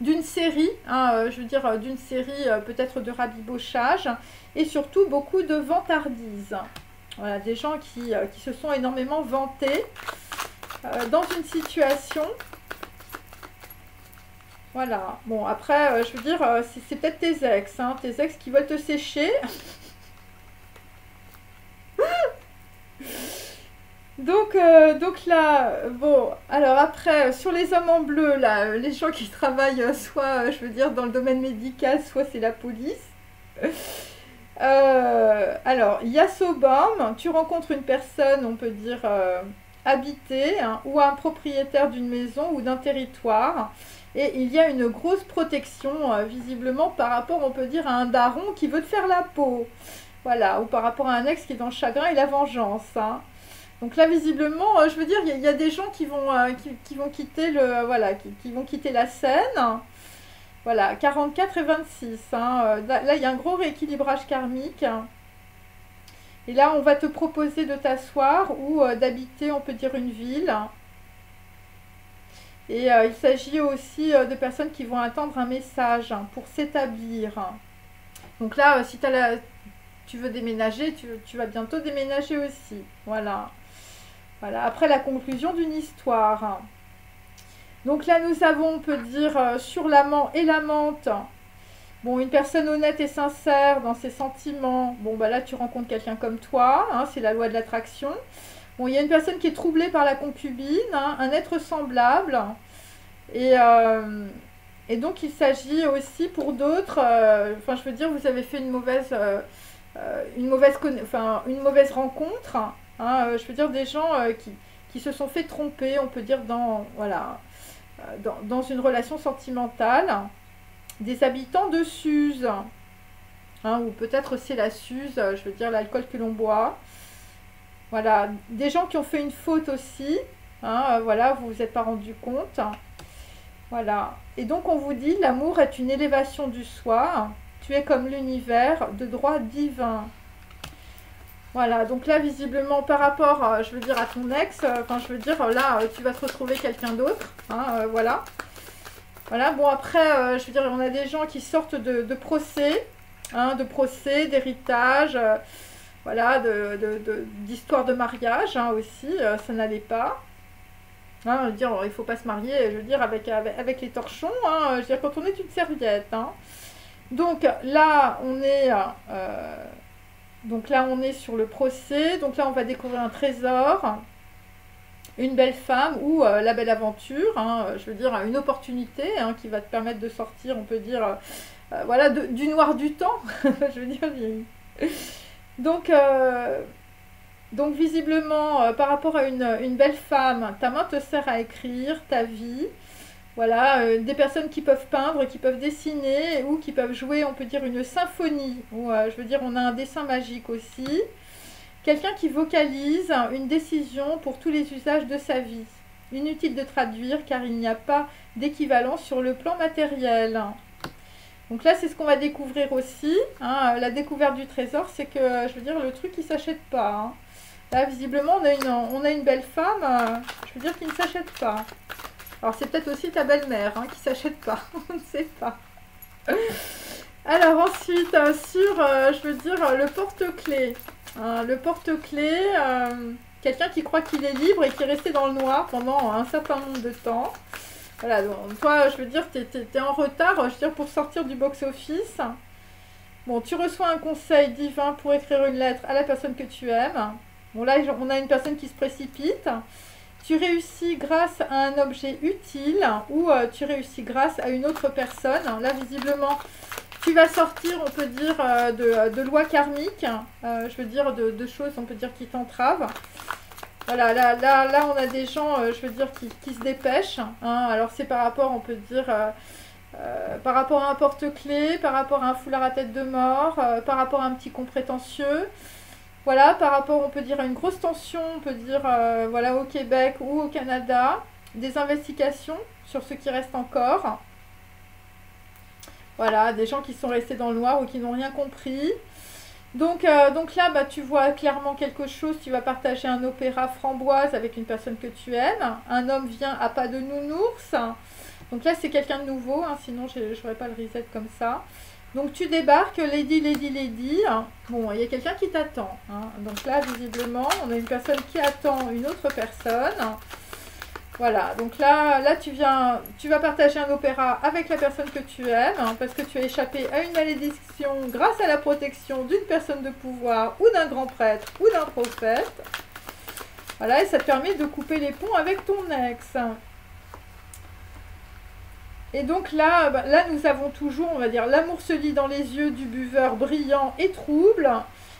d'une série, hein, je veux dire, d'une série peut-être de rabibochage, et surtout beaucoup de vantardises. Voilà, des gens qui se sont énormément vantés dans une situation. Voilà. Bon, après, je veux dire, c'est peut-être tes ex, hein, tes ex qui veulent te sécher. Donc là, bon, alors après, sur les hommes en bleu, là, les gens qui travaillent soit, je veux dire, dans le domaine médical, soit c'est la police. Alors, il y a Sobom, tu rencontres une personne, on peut dire, habitée, hein, ou un propriétaire d'une maison ou d'un territoire. Et il y a une grosse protection, visiblement, par rapport, on peut dire, à un daron qui veut te faire la peau. Voilà, ou par rapport à un ex qui est dans le chagrin et la vengeance, hein. Donc là, visiblement, je veux dire, il y a des gens qui vont quitter voilà, qui vont quitter la scène. Voilà, 44 et 26, hein. Là, il y a un gros rééquilibrage karmique. Et là, on va te proposer de t'asseoir ou d'habiter, on peut dire, une ville. Et il s'agit aussi de personnes qui vont attendre un message, hein, pour s'établir. Donc là, si tu veux déménager, tu vas bientôt déménager aussi. Voilà. Voilà, après la conclusion d'une histoire. Donc là, nous avons, on peut dire, sur l'amant et l'amante, bon, une personne honnête et sincère dans ses sentiments. Bon, bah là, tu rencontres quelqu'un comme toi, hein, c'est la loi de l'attraction. Bon, il y a une personne qui est troublée par la concubine, hein, un être semblable. Et donc, il s'agit aussi pour d'autres, enfin, je veux dire, vous avez fait une mauvaise rencontre, hein, je veux dire, des gens qui se sont fait tromper, on peut dire, voilà, dans une relation sentimentale, des habitants de Suse, hein, ou peut-être c'est la Suze, je veux dire, l'alcool que l'on boit. Voilà, des gens qui ont fait une faute aussi, hein, voilà, vous vous êtes pas rendu compte. Voilà, et donc on vous dit, l'amour est une élévation du soi, tu es comme l'univers de droit divin. Voilà, donc là, visiblement, par rapport, je veux dire, à ton ex, enfin, je veux dire, là, tu vas te retrouver quelqu'un d'autre, hein, voilà. Voilà, bon, après, je veux dire, on a des gens qui sortent de procès, hein, d'héritage, voilà, d'histoire de mariage, hein, aussi, ça n'allait pas. Hein, je veux dire, il ne faut pas se marier, je veux dire, avec les torchons, hein, je veux dire, quand on est une serviette, hein. Donc là, on est sur le procès. Donc là, on va découvrir un trésor, une belle femme ou la belle aventure, hein, je veux dire, une opportunité, hein, qui va te permettre de sortir, on peut dire, voilà, du noir du temps. Je veux dire, donc visiblement, par rapport à une belle femme, ta main te sert à écrire ta vie. Voilà, des personnes qui peuvent peindre, qui peuvent dessiner ou qui peuvent jouer, on peut dire, une symphonie. Ou, je veux dire, on a un dessin magique aussi. Quelqu'un qui vocalise une décision pour tous les usages de sa vie. Inutile de traduire car il n'y a pas d'équivalent sur le plan matériel. Donc là, c'est ce qu'on va découvrir aussi, hein. La découverte du trésor, c'est que, je veux dire, le truc, il ne s'achète pas, hein. Là, visiblement, on a une belle femme, je veux dire, qui ne s'achète pas. Alors, c'est peut-être aussi ta belle-mère, hein, qui ne s'achète pas. On ne sait pas. Alors, ensuite, je veux dire, le porte-clés. Le porte-clés, quelqu'un qui croit qu'il est libre et qui est resté dans le noir pendant un certain nombre de temps. Voilà, donc toi, je veux dire, tu es en retard, je veux dire, pour sortir du box-office. Bon, tu reçois un conseil divin pour écrire une lettre à la personne que tu aimes. Bon, là, on a une personne qui se précipite. Tu réussis grâce à un objet utile ou tu réussis grâce à une autre personne. Là, visiblement, tu vas sortir, on peut dire, de lois karmiques. Je veux dire, de choses, on peut dire, qui t'entravent. Voilà, là, on a des gens, je veux dire, qui se dépêchent, hein. Alors, c'est par rapport, on peut dire, par rapport à un porte-clés, par rapport à un foulard à tête de mort, par rapport à un petit con prétentieux. Voilà, par rapport, on peut dire, à une grosse tension, on peut dire, voilà, au Québec ou au Canada, des investigations sur ce qui reste encore. Voilà, des gens qui sont restés dans le noir ou qui n'ont rien compris. Donc là, bah, tu vois clairement quelque chose, tu vas partager un opéra framboise avec une personne que tu aimes. Un homme vient à pas de nounours. Donc là, c'est quelqu'un de nouveau, hein, sinon je n'aurais pas le reset comme ça. Donc tu débarques, lady, lady, lady. Bon, il y a quelqu'un qui t'attend, hein. Donc là, visiblement, on a une personne qui attend une autre personne. Voilà, donc là tu vas partager un opéra avec la personne que tu aimes, hein, parce que tu as échappé à une malédiction grâce à la protection d'une personne de pouvoir, ou d'un grand prêtre, ou d'un prophète. Voilà, et ça te permet de couper les ponts avec ton ex. Et donc là, là nous avons toujours, on va dire, l'amour se lit dans les yeux du buveur brillant et trouble.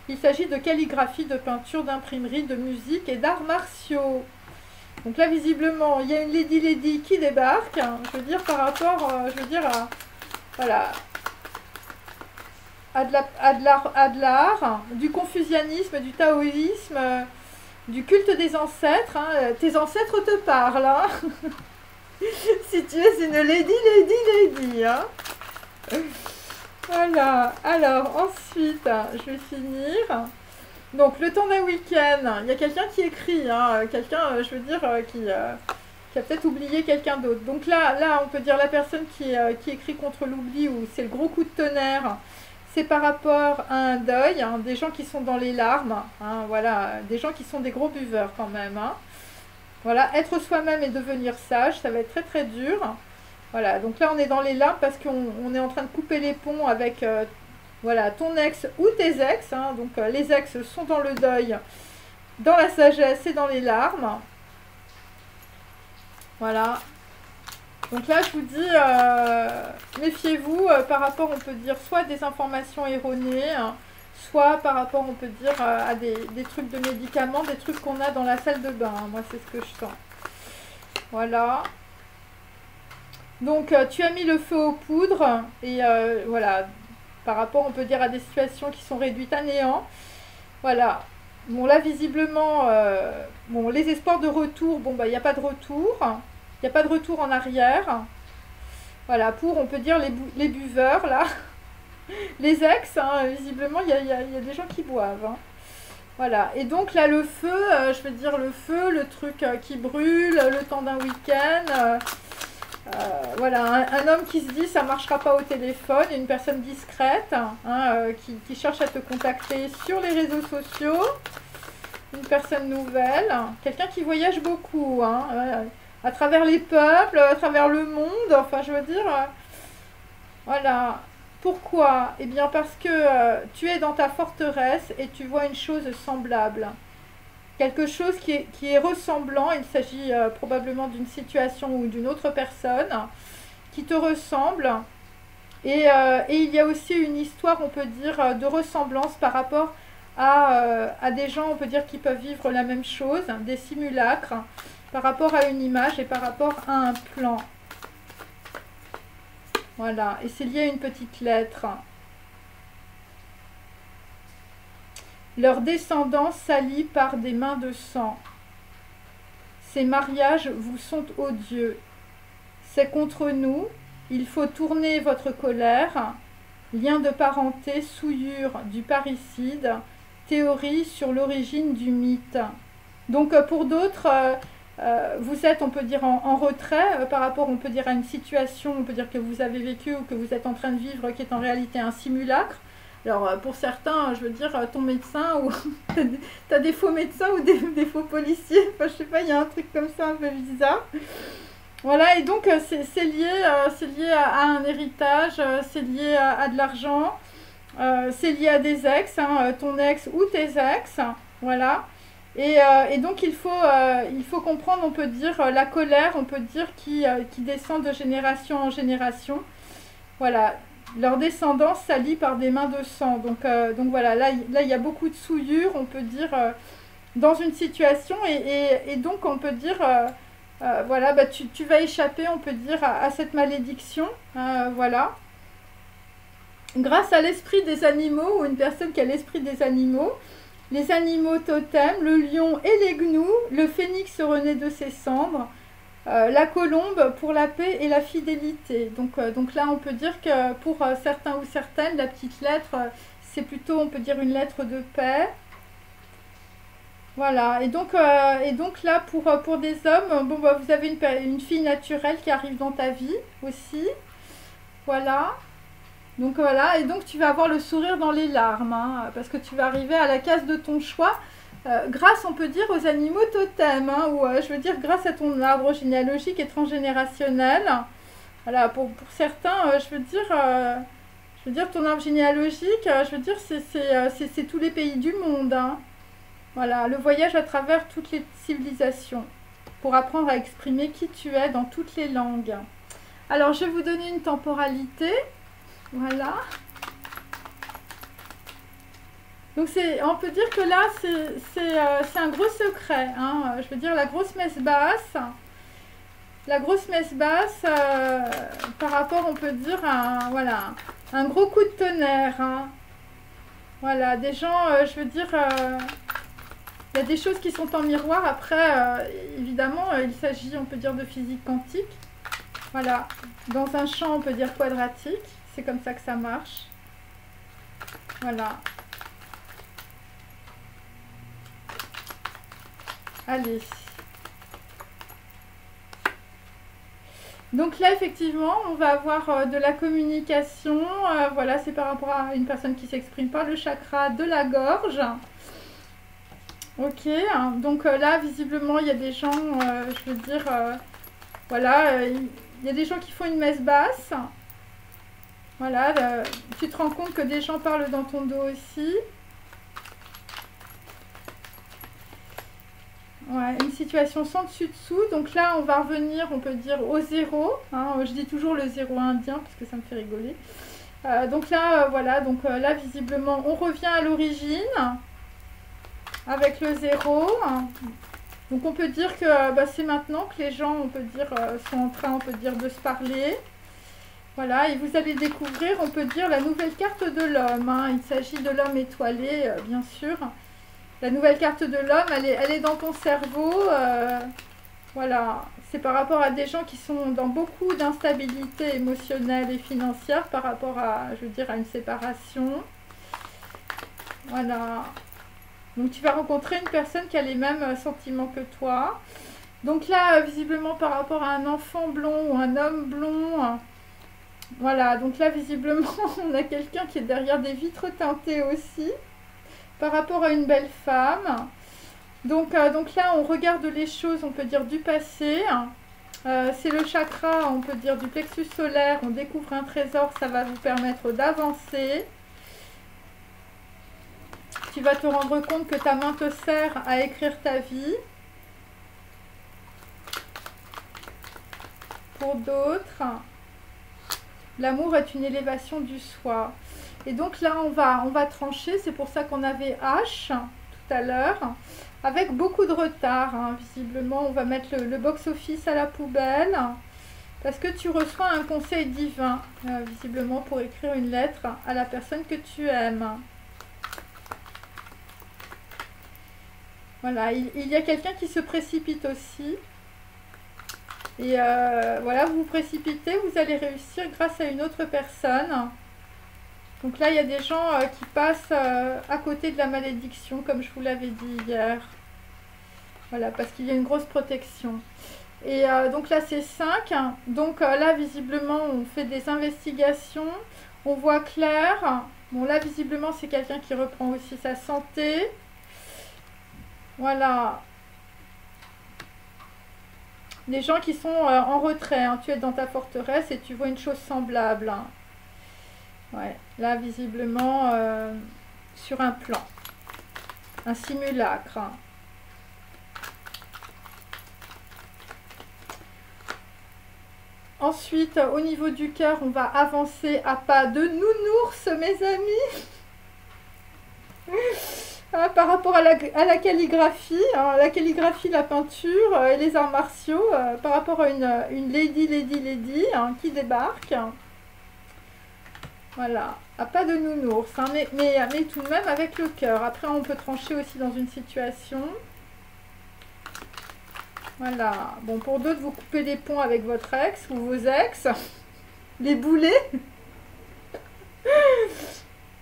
Il s'agit de calligraphie, de peinture, d'imprimerie, de musique et d'arts martiaux. Donc là, visiblement, il y a une Lady qui débarque, hein, je veux dire, par rapport, voilà, à de l'art, du confucianisme, du taoïsme, du culte des ancêtres. Hein. Tes ancêtres te parlent, hein. Si tu es une lady, hein. Voilà, alors ensuite, je vais finir. Donc, le temps d'un week-end, il y a quelqu'un qui écrit, hein, quelqu'un, je veux dire, qui a peut-être oublié quelqu'un d'autre. Donc là, on peut dire la personne qui écrit contre l'oubli, ou c'est le gros coup de tonnerre, c'est par rapport à un deuil, hein, des gens qui sont dans les larmes, hein, voilà, des gens qui sont des gros buveurs quand même. Hein. Voilà, être soi-même et devenir sage, ça va être très très dur. Voilà, donc là, on est dans les larmes parce qu'on est en train de couper les ponts avec... voilà, ton ex ou tes ex, hein, donc les ex sont dans le deuil, dans la sagesse et dans les larmes. Voilà. Donc là, je vous dis, méfiez-vous par rapport, on peut dire, soit à des informations erronées, hein, soit par rapport, on peut dire, à des trucs de médicaments, des trucs qu'on a dans la salle de bain. Hein. Moi, c'est ce que je sens. Voilà. Donc, tu as mis le feu aux poudres et voilà... Par rapport, on peut dire, à des situations qui sont réduites à néant. Voilà. Bon, là, visiblement, bon, les espoirs de retour, bon, il n'y a pas de retour. Il n'y a pas de retour en arrière. Voilà, pour, on peut dire, les buveurs, là. Les ex, hein, visiblement, il y a des gens qui boivent. Hein. Voilà. Et donc, là, le feu, je veux dire, le feu, le truc qui brûle, le temps d'un week-end... voilà, un homme qui se dit ça marchera pas au téléphone, une personne discrète hein, qui cherche à te contacter sur les réseaux sociaux, une personne nouvelle, quelqu'un qui voyage beaucoup, hein, à travers les peuples, à travers le monde, enfin je veux dire, voilà. Pourquoi? Eh bien parce que tu es dans ta forteresse et tu vois une chose semblable. Quelque chose qui est ressemblant, il s'agit probablement d'une situation ou d'une autre personne qui te ressemble. Et il y a aussi une histoire, on peut dire, de ressemblance par rapport à des gens, on peut dire, qui peuvent vivre la même chose, des simulacres, par rapport à une image et par rapport à un plan. Voilà, et c'est lié à une petite lettre. Leurs descendants salis par des mains de sang. Ces mariages vous sont odieux. C'est contre nous, il faut tourner votre colère. Lien de parenté, souillure du parricide, théorie sur l'origine du mythe. Donc pour d'autres, vous êtes, on peut dire, en retrait par rapport, on peut dire, à une situation, on peut dire que vous avez vécu ou que vous êtes en train de vivre qui est en réalité un simulacre. Alors, pour certains, je veux dire, ton médecin, ou tu as des faux médecins ou des faux policiers. Enfin, je sais pas, il y a un truc comme ça un peu bizarre. Voilà, et donc, c'est lié à un héritage, c'est lié à de l'argent, c'est lié à des ex, hein, ton ex ou tes ex. Voilà. Et donc, il faut comprendre, on peut dire, la colère, on peut dire, qui descend de génération en génération. Voilà. Leur descendance salie par des mains de sang. Donc voilà, là, il y a beaucoup de souillure, on peut dire, dans une situation. Et donc, on peut dire, voilà, tu vas échapper, on peut dire, à cette malédiction. Voilà. Grâce à l'esprit des animaux, ou une personne qui a l'esprit des animaux, les animaux totems, le lion et les gnous, le phénix renaît de ses cendres, la colombe pour la paix et la fidélité. Donc là, on peut dire que pour certains ou certaines, la petite lettre, c'est plutôt, on peut dire, une lettre de paix. Voilà, et donc là, pour des hommes, bon, vous avez une fille naturelle qui arrive dans ta vie aussi. Voilà. Donc voilà, et donc tu vas avoir le sourire dans les larmes, hein, parce que tu vas arriver à la case de ton choix. grâce, on peut dire, aux animaux totems, hein, ou je veux dire, grâce à ton arbre généalogique et transgénérationnel. Voilà, pour certains, je veux dire, ton arbre généalogique, je veux dire, c'est tous les pays du monde, hein. Voilà, le voyage à travers toutes les civilisations, pour apprendre à exprimer qui tu es dans toutes les langues. Alors, je vais vous donner une temporalité. Voilà. Donc, on peut dire que là, c'est un gros secret, hein. Je veux dire, la grosse messe basse, par rapport, on peut dire, à voilà, un gros coup de tonnerre, hein. Voilà, des gens, je veux dire, il y a des choses qui sont en miroir. Après, évidemment, il s'agit, on peut dire, de physique quantique. Voilà, dans un champ, on peut dire quadratique. C'est comme ça que ça marche. Voilà. Allez. Donc là, effectivement, on va avoir de la communication. Voilà, c'est par rapport à une personne qui s'exprime par le chakra de la gorge. Ok, donc là, visiblement, il y a des gens, je veux dire, voilà, il y a des gens qui font une messe basse. Voilà, tu te rends compte que des gens parlent dans ton dos aussi. Ouais, une situation sans dessus-dessous. Donc là, on va revenir, on peut dire, au zéro. Hein, je dis toujours le zéro indien parce que ça me fait rigoler. Donc là, voilà, donc là, visiblement, on revient à l'origine avec le zéro. Donc on peut dire que c'est maintenant que les gens, on peut dire, sont en train, on peut dire, de se parler. Voilà, et vous allez découvrir, on peut dire, la nouvelle carte de l'homme. Hein. Il s'agit de l'homme étoilé, bien sûr. La nouvelle carte de l'homme, elle est dans ton cerveau. Voilà, c'est par rapport à des gens qui sont dans beaucoup d'instabilité émotionnelle et financière par rapport à, je veux dire, à une séparation. Voilà. Donc tu vas rencontrer une personne qui a les mêmes sentiments que toi. Donc là, visiblement par rapport à un enfant blond ou un homme blond, voilà, donc là visiblement on a quelqu'un qui est derrière des vitres teintées aussi, par rapport à une belle femme. Donc là on regarde les choses, on peut dire du passé. C'est le chakra, on peut dire du plexus solaire, on découvre un trésor, ça va vous permettre d'avancer. Tu vas te rendre compte que ta main te sert à écrire ta vie. Pour d'autres, l'amour est une élévation du soi. Et donc là, on va trancher. C'est pour ça qu'on avait H tout à l'heure. Avec beaucoup de retard. Hein. Visiblement, on va mettre le box-office à la poubelle. Parce que tu reçois un conseil divin. Visiblement, pour écrire une lettre à la personne que tu aimes. Voilà, il y a quelqu'un qui se précipite aussi. Et voilà, vous vous précipitez, vous allez réussir grâce à une autre personne. Donc là, il y a des gens qui passent à côté de la malédiction, comme je vous l'avais dit hier. Voilà, parce qu'il y a une grosse protection. Et donc là, c'est 5. Donc là, visiblement, on fait des investigations. On voit clair. Bon, là, visiblement, c'est quelqu'un qui reprend aussi sa santé. Voilà. Les gens qui sont en retrait, hein. Tu es dans ta forteresse et tu vois une chose semblable. Hein. Ouais, là, visiblement, sur un plan. Un simulacre. Hein. Ensuite, au niveau du cœur, on va avancer à pas de nounours, mes amis. Par rapport à la calligraphie, hein, la peinture et les arts martiaux, par rapport à une lady hein, qui débarque. Voilà, à pas de nounours, hein, mais tout de même avec le cœur. Après, on peut trancher aussi dans une situation. Voilà, bon, pour d'autres, vous coupez les ponts avec votre ex ou vos ex. Les boulets.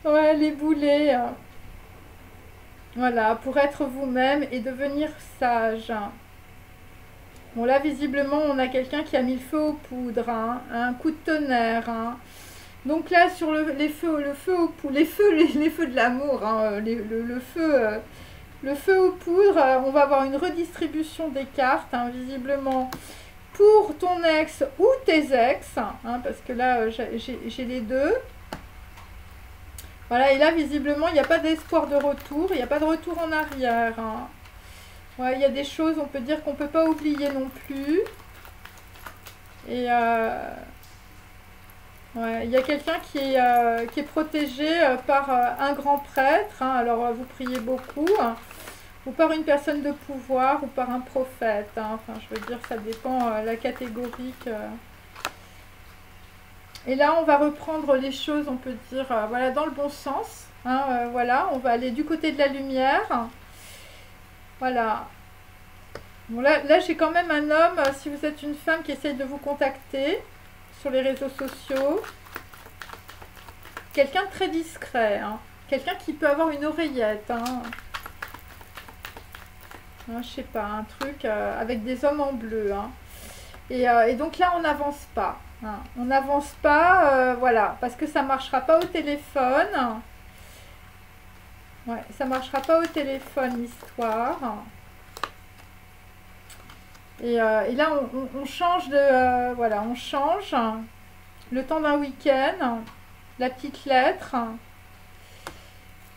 Ouais, les boulets. Voilà, pour être vous-même et devenir sage. Bon, là, visiblement, on a quelqu'un qui a mis le feu aux poudres, hein, un coup de tonnerre. Hein. Donc là, sur les feux de l'amour, hein, le le feu aux poudres, on va avoir une redistribution des cartes, hein, visiblement, pour ton ex ou tes ex, hein, parce que là, j'ai les deux. Voilà, et là, visiblement, il n'y a pas d'espoir de retour, il n'y a pas de retour en arrière. Hein. Ouais, il y a des choses, on peut dire qu'on ne peut pas oublier non plus. Et ouais, il y a quelqu'un qui est protégé par un grand prêtre, hein, alors vous priez beaucoup, hein, ou par une personne de pouvoir, ou par un prophète. Hein, enfin, je veux dire, ça dépend la catégorie. Et là, on va reprendre les choses, on peut dire, voilà, dans le bon sens. Hein, voilà, on va aller du côté de la lumière. Voilà. Bon, là j'ai quand même un homme, si vous êtes une femme, qui essaye de vous contacter sur les réseaux sociaux. Quelqu'un de très discret, hein. Quelqu'un qui peut avoir une oreillette. Hein. Hein, je sais pas, un truc avec des hommes en bleu. Hein. Et donc là, on n'avance pas. Hein. On n'avance pas, voilà, parce que ça ne marchera pas au téléphone. Ouais, ça ne marchera pas au téléphone, l'histoire. Et là, on change de... voilà, on change. Le temps d'un week-end. La petite lettre.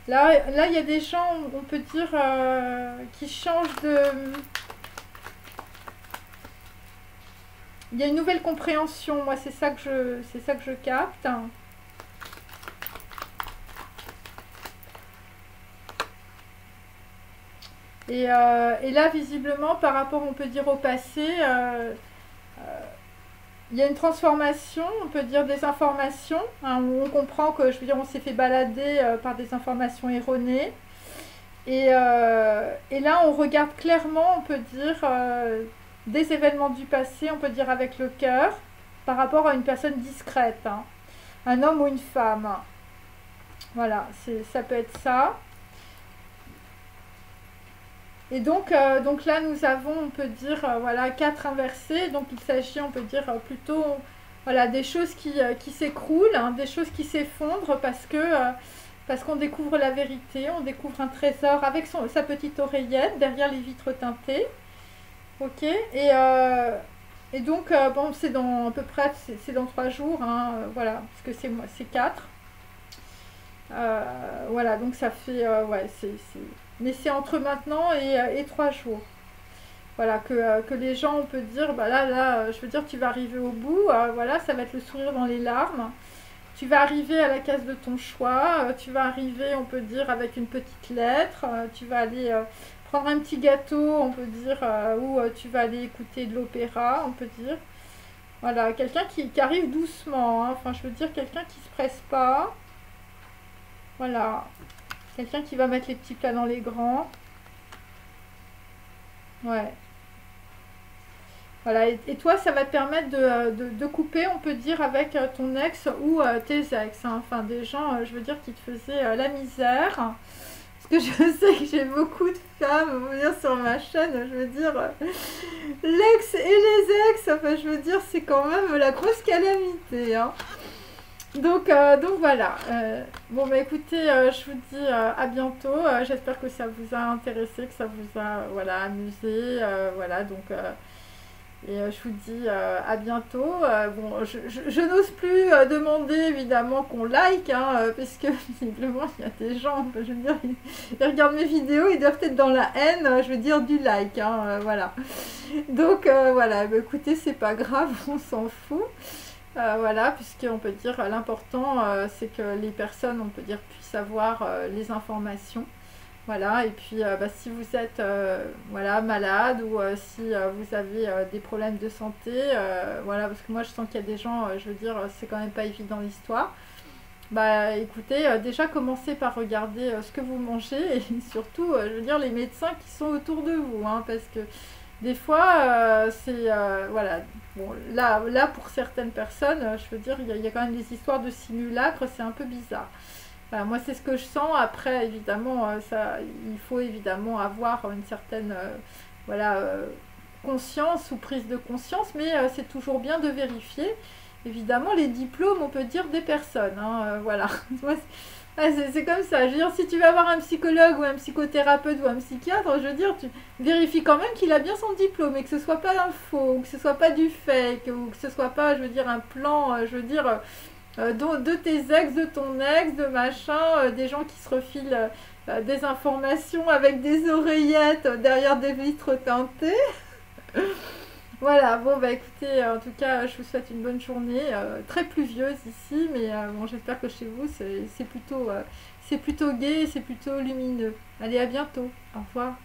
Là, il y a des gens, on peut dire, qui changent de... Il y a une nouvelle compréhension. Moi, c'est ça que je capte. Et là, visiblement, par rapport, on peut dire, au passé, il y a une transformation, on peut dire des informations, hein, où on comprend que, je veux dire, on s'est fait balader par des informations erronées. Et là, on regarde clairement, on peut dire, des événements du passé, on peut dire avec le cœur, par rapport à une personne discrète, hein, un homme ou une femme. Voilà, ça peut être ça. Et donc là, nous avons, on peut dire, voilà, 4 inversés. Donc il s'agit, on peut dire, plutôt, voilà, des choses qui s'écroulent, hein, des choses qui s'effondrent parce qu'on découvre la vérité, on découvre un trésor avec sa petite oreillette derrière les vitres teintées. Ok. Et donc, bon, c'est dans à peu près, c'est dans 3 jours, hein, voilà, parce que c'est 4. Voilà, donc ça fait, ouais, mais c'est entre maintenant et 3 jours. Voilà, que les gens, on peut dire, bah là, je veux dire, tu vas arriver au bout, voilà, ça va être le sourire dans les larmes. Tu vas arriver à la case de ton choix, tu vas arriver, on peut dire, avec une petite lettre, tu vas aller prendre un petit gâteau, on peut dire, ou tu vas aller écouter de l'opéra, on peut dire. Voilà, quelqu'un qui arrive doucement, hein, enfin, je veux dire, quelqu'un qui se presse pas. Voilà. Quelqu'un qui va mettre les petits plats dans les grands. Ouais. Voilà. Et toi, ça va te permettre de couper, on peut dire, avec ton ex ou tes ex. Hein. Enfin, des gens, je veux dire, qui te faisaient la misère. Parce que je sais que j'ai beaucoup de femmes, on va dire, sur ma chaîne. Je veux dire, l'ex et les ex, enfin, je veux dire, c'est quand même la grosse calamité. Hein. Donc voilà. Bon, bah écoutez, je vous dis à bientôt. J'espère que ça vous a intéressé, que ça vous a voilà, amusé. Voilà, donc, et je vous dis à bientôt. Bon, je n'ose plus demander évidemment qu'on like, hein, parce que visiblement il y a des gens, je veux dire, ils regardent mes vidéos, ils doivent être dans la haine, je veux dire, du like. Hein, voilà. Donc voilà, bah, écoutez, c'est pas grave, on s'en fout. Voilà, puisqu'on peut dire l'important c'est que les personnes, on peut dire, puissent avoir les informations. Voilà, et puis bah, si vous êtes voilà, malade ou si vous avez des problèmes de santé, voilà, parce que moi je sens qu'il y a des gens, je veux dire, c'est quand même pas évident l'histoire. Bah écoutez, déjà commencez par regarder ce que vous mangez et surtout, je veux dire, les médecins qui sont autour de vous, hein, parce que des fois, c'est... voilà. Bon, là, pour certaines personnes, je veux dire, il y a quand même des histoires de simulacres, c'est un peu bizarre. Enfin, moi, c'est ce que je sens. Après, évidemment, il faut évidemment avoir une certaine voilà, conscience ou prise de conscience, mais c'est toujours bien de vérifier. évidemment, les diplômes, on peut dire des personnes, hein, voilà. C'est comme ça. Je veux dire, si tu vas voir un psychologue ou un psychothérapeute ou un psychiatre, je veux dire, tu vérifies quand même qu'il a bien son diplôme et que ce soit pas un faux, ou que ce soit pas du fake, ou que ce soit pas, je veux dire, un plan, je veux dire, de tes ex, de ton ex, de machin, des gens qui se refilent des informations avec des oreillettes derrière des vitres teintées. Voilà, bon bah écoutez, en tout cas, je vous souhaite une bonne journée, très pluvieuse ici, mais bon, j'espère que chez vous c'est plutôt gai, c'est plutôt lumineux. Allez, à bientôt, au revoir.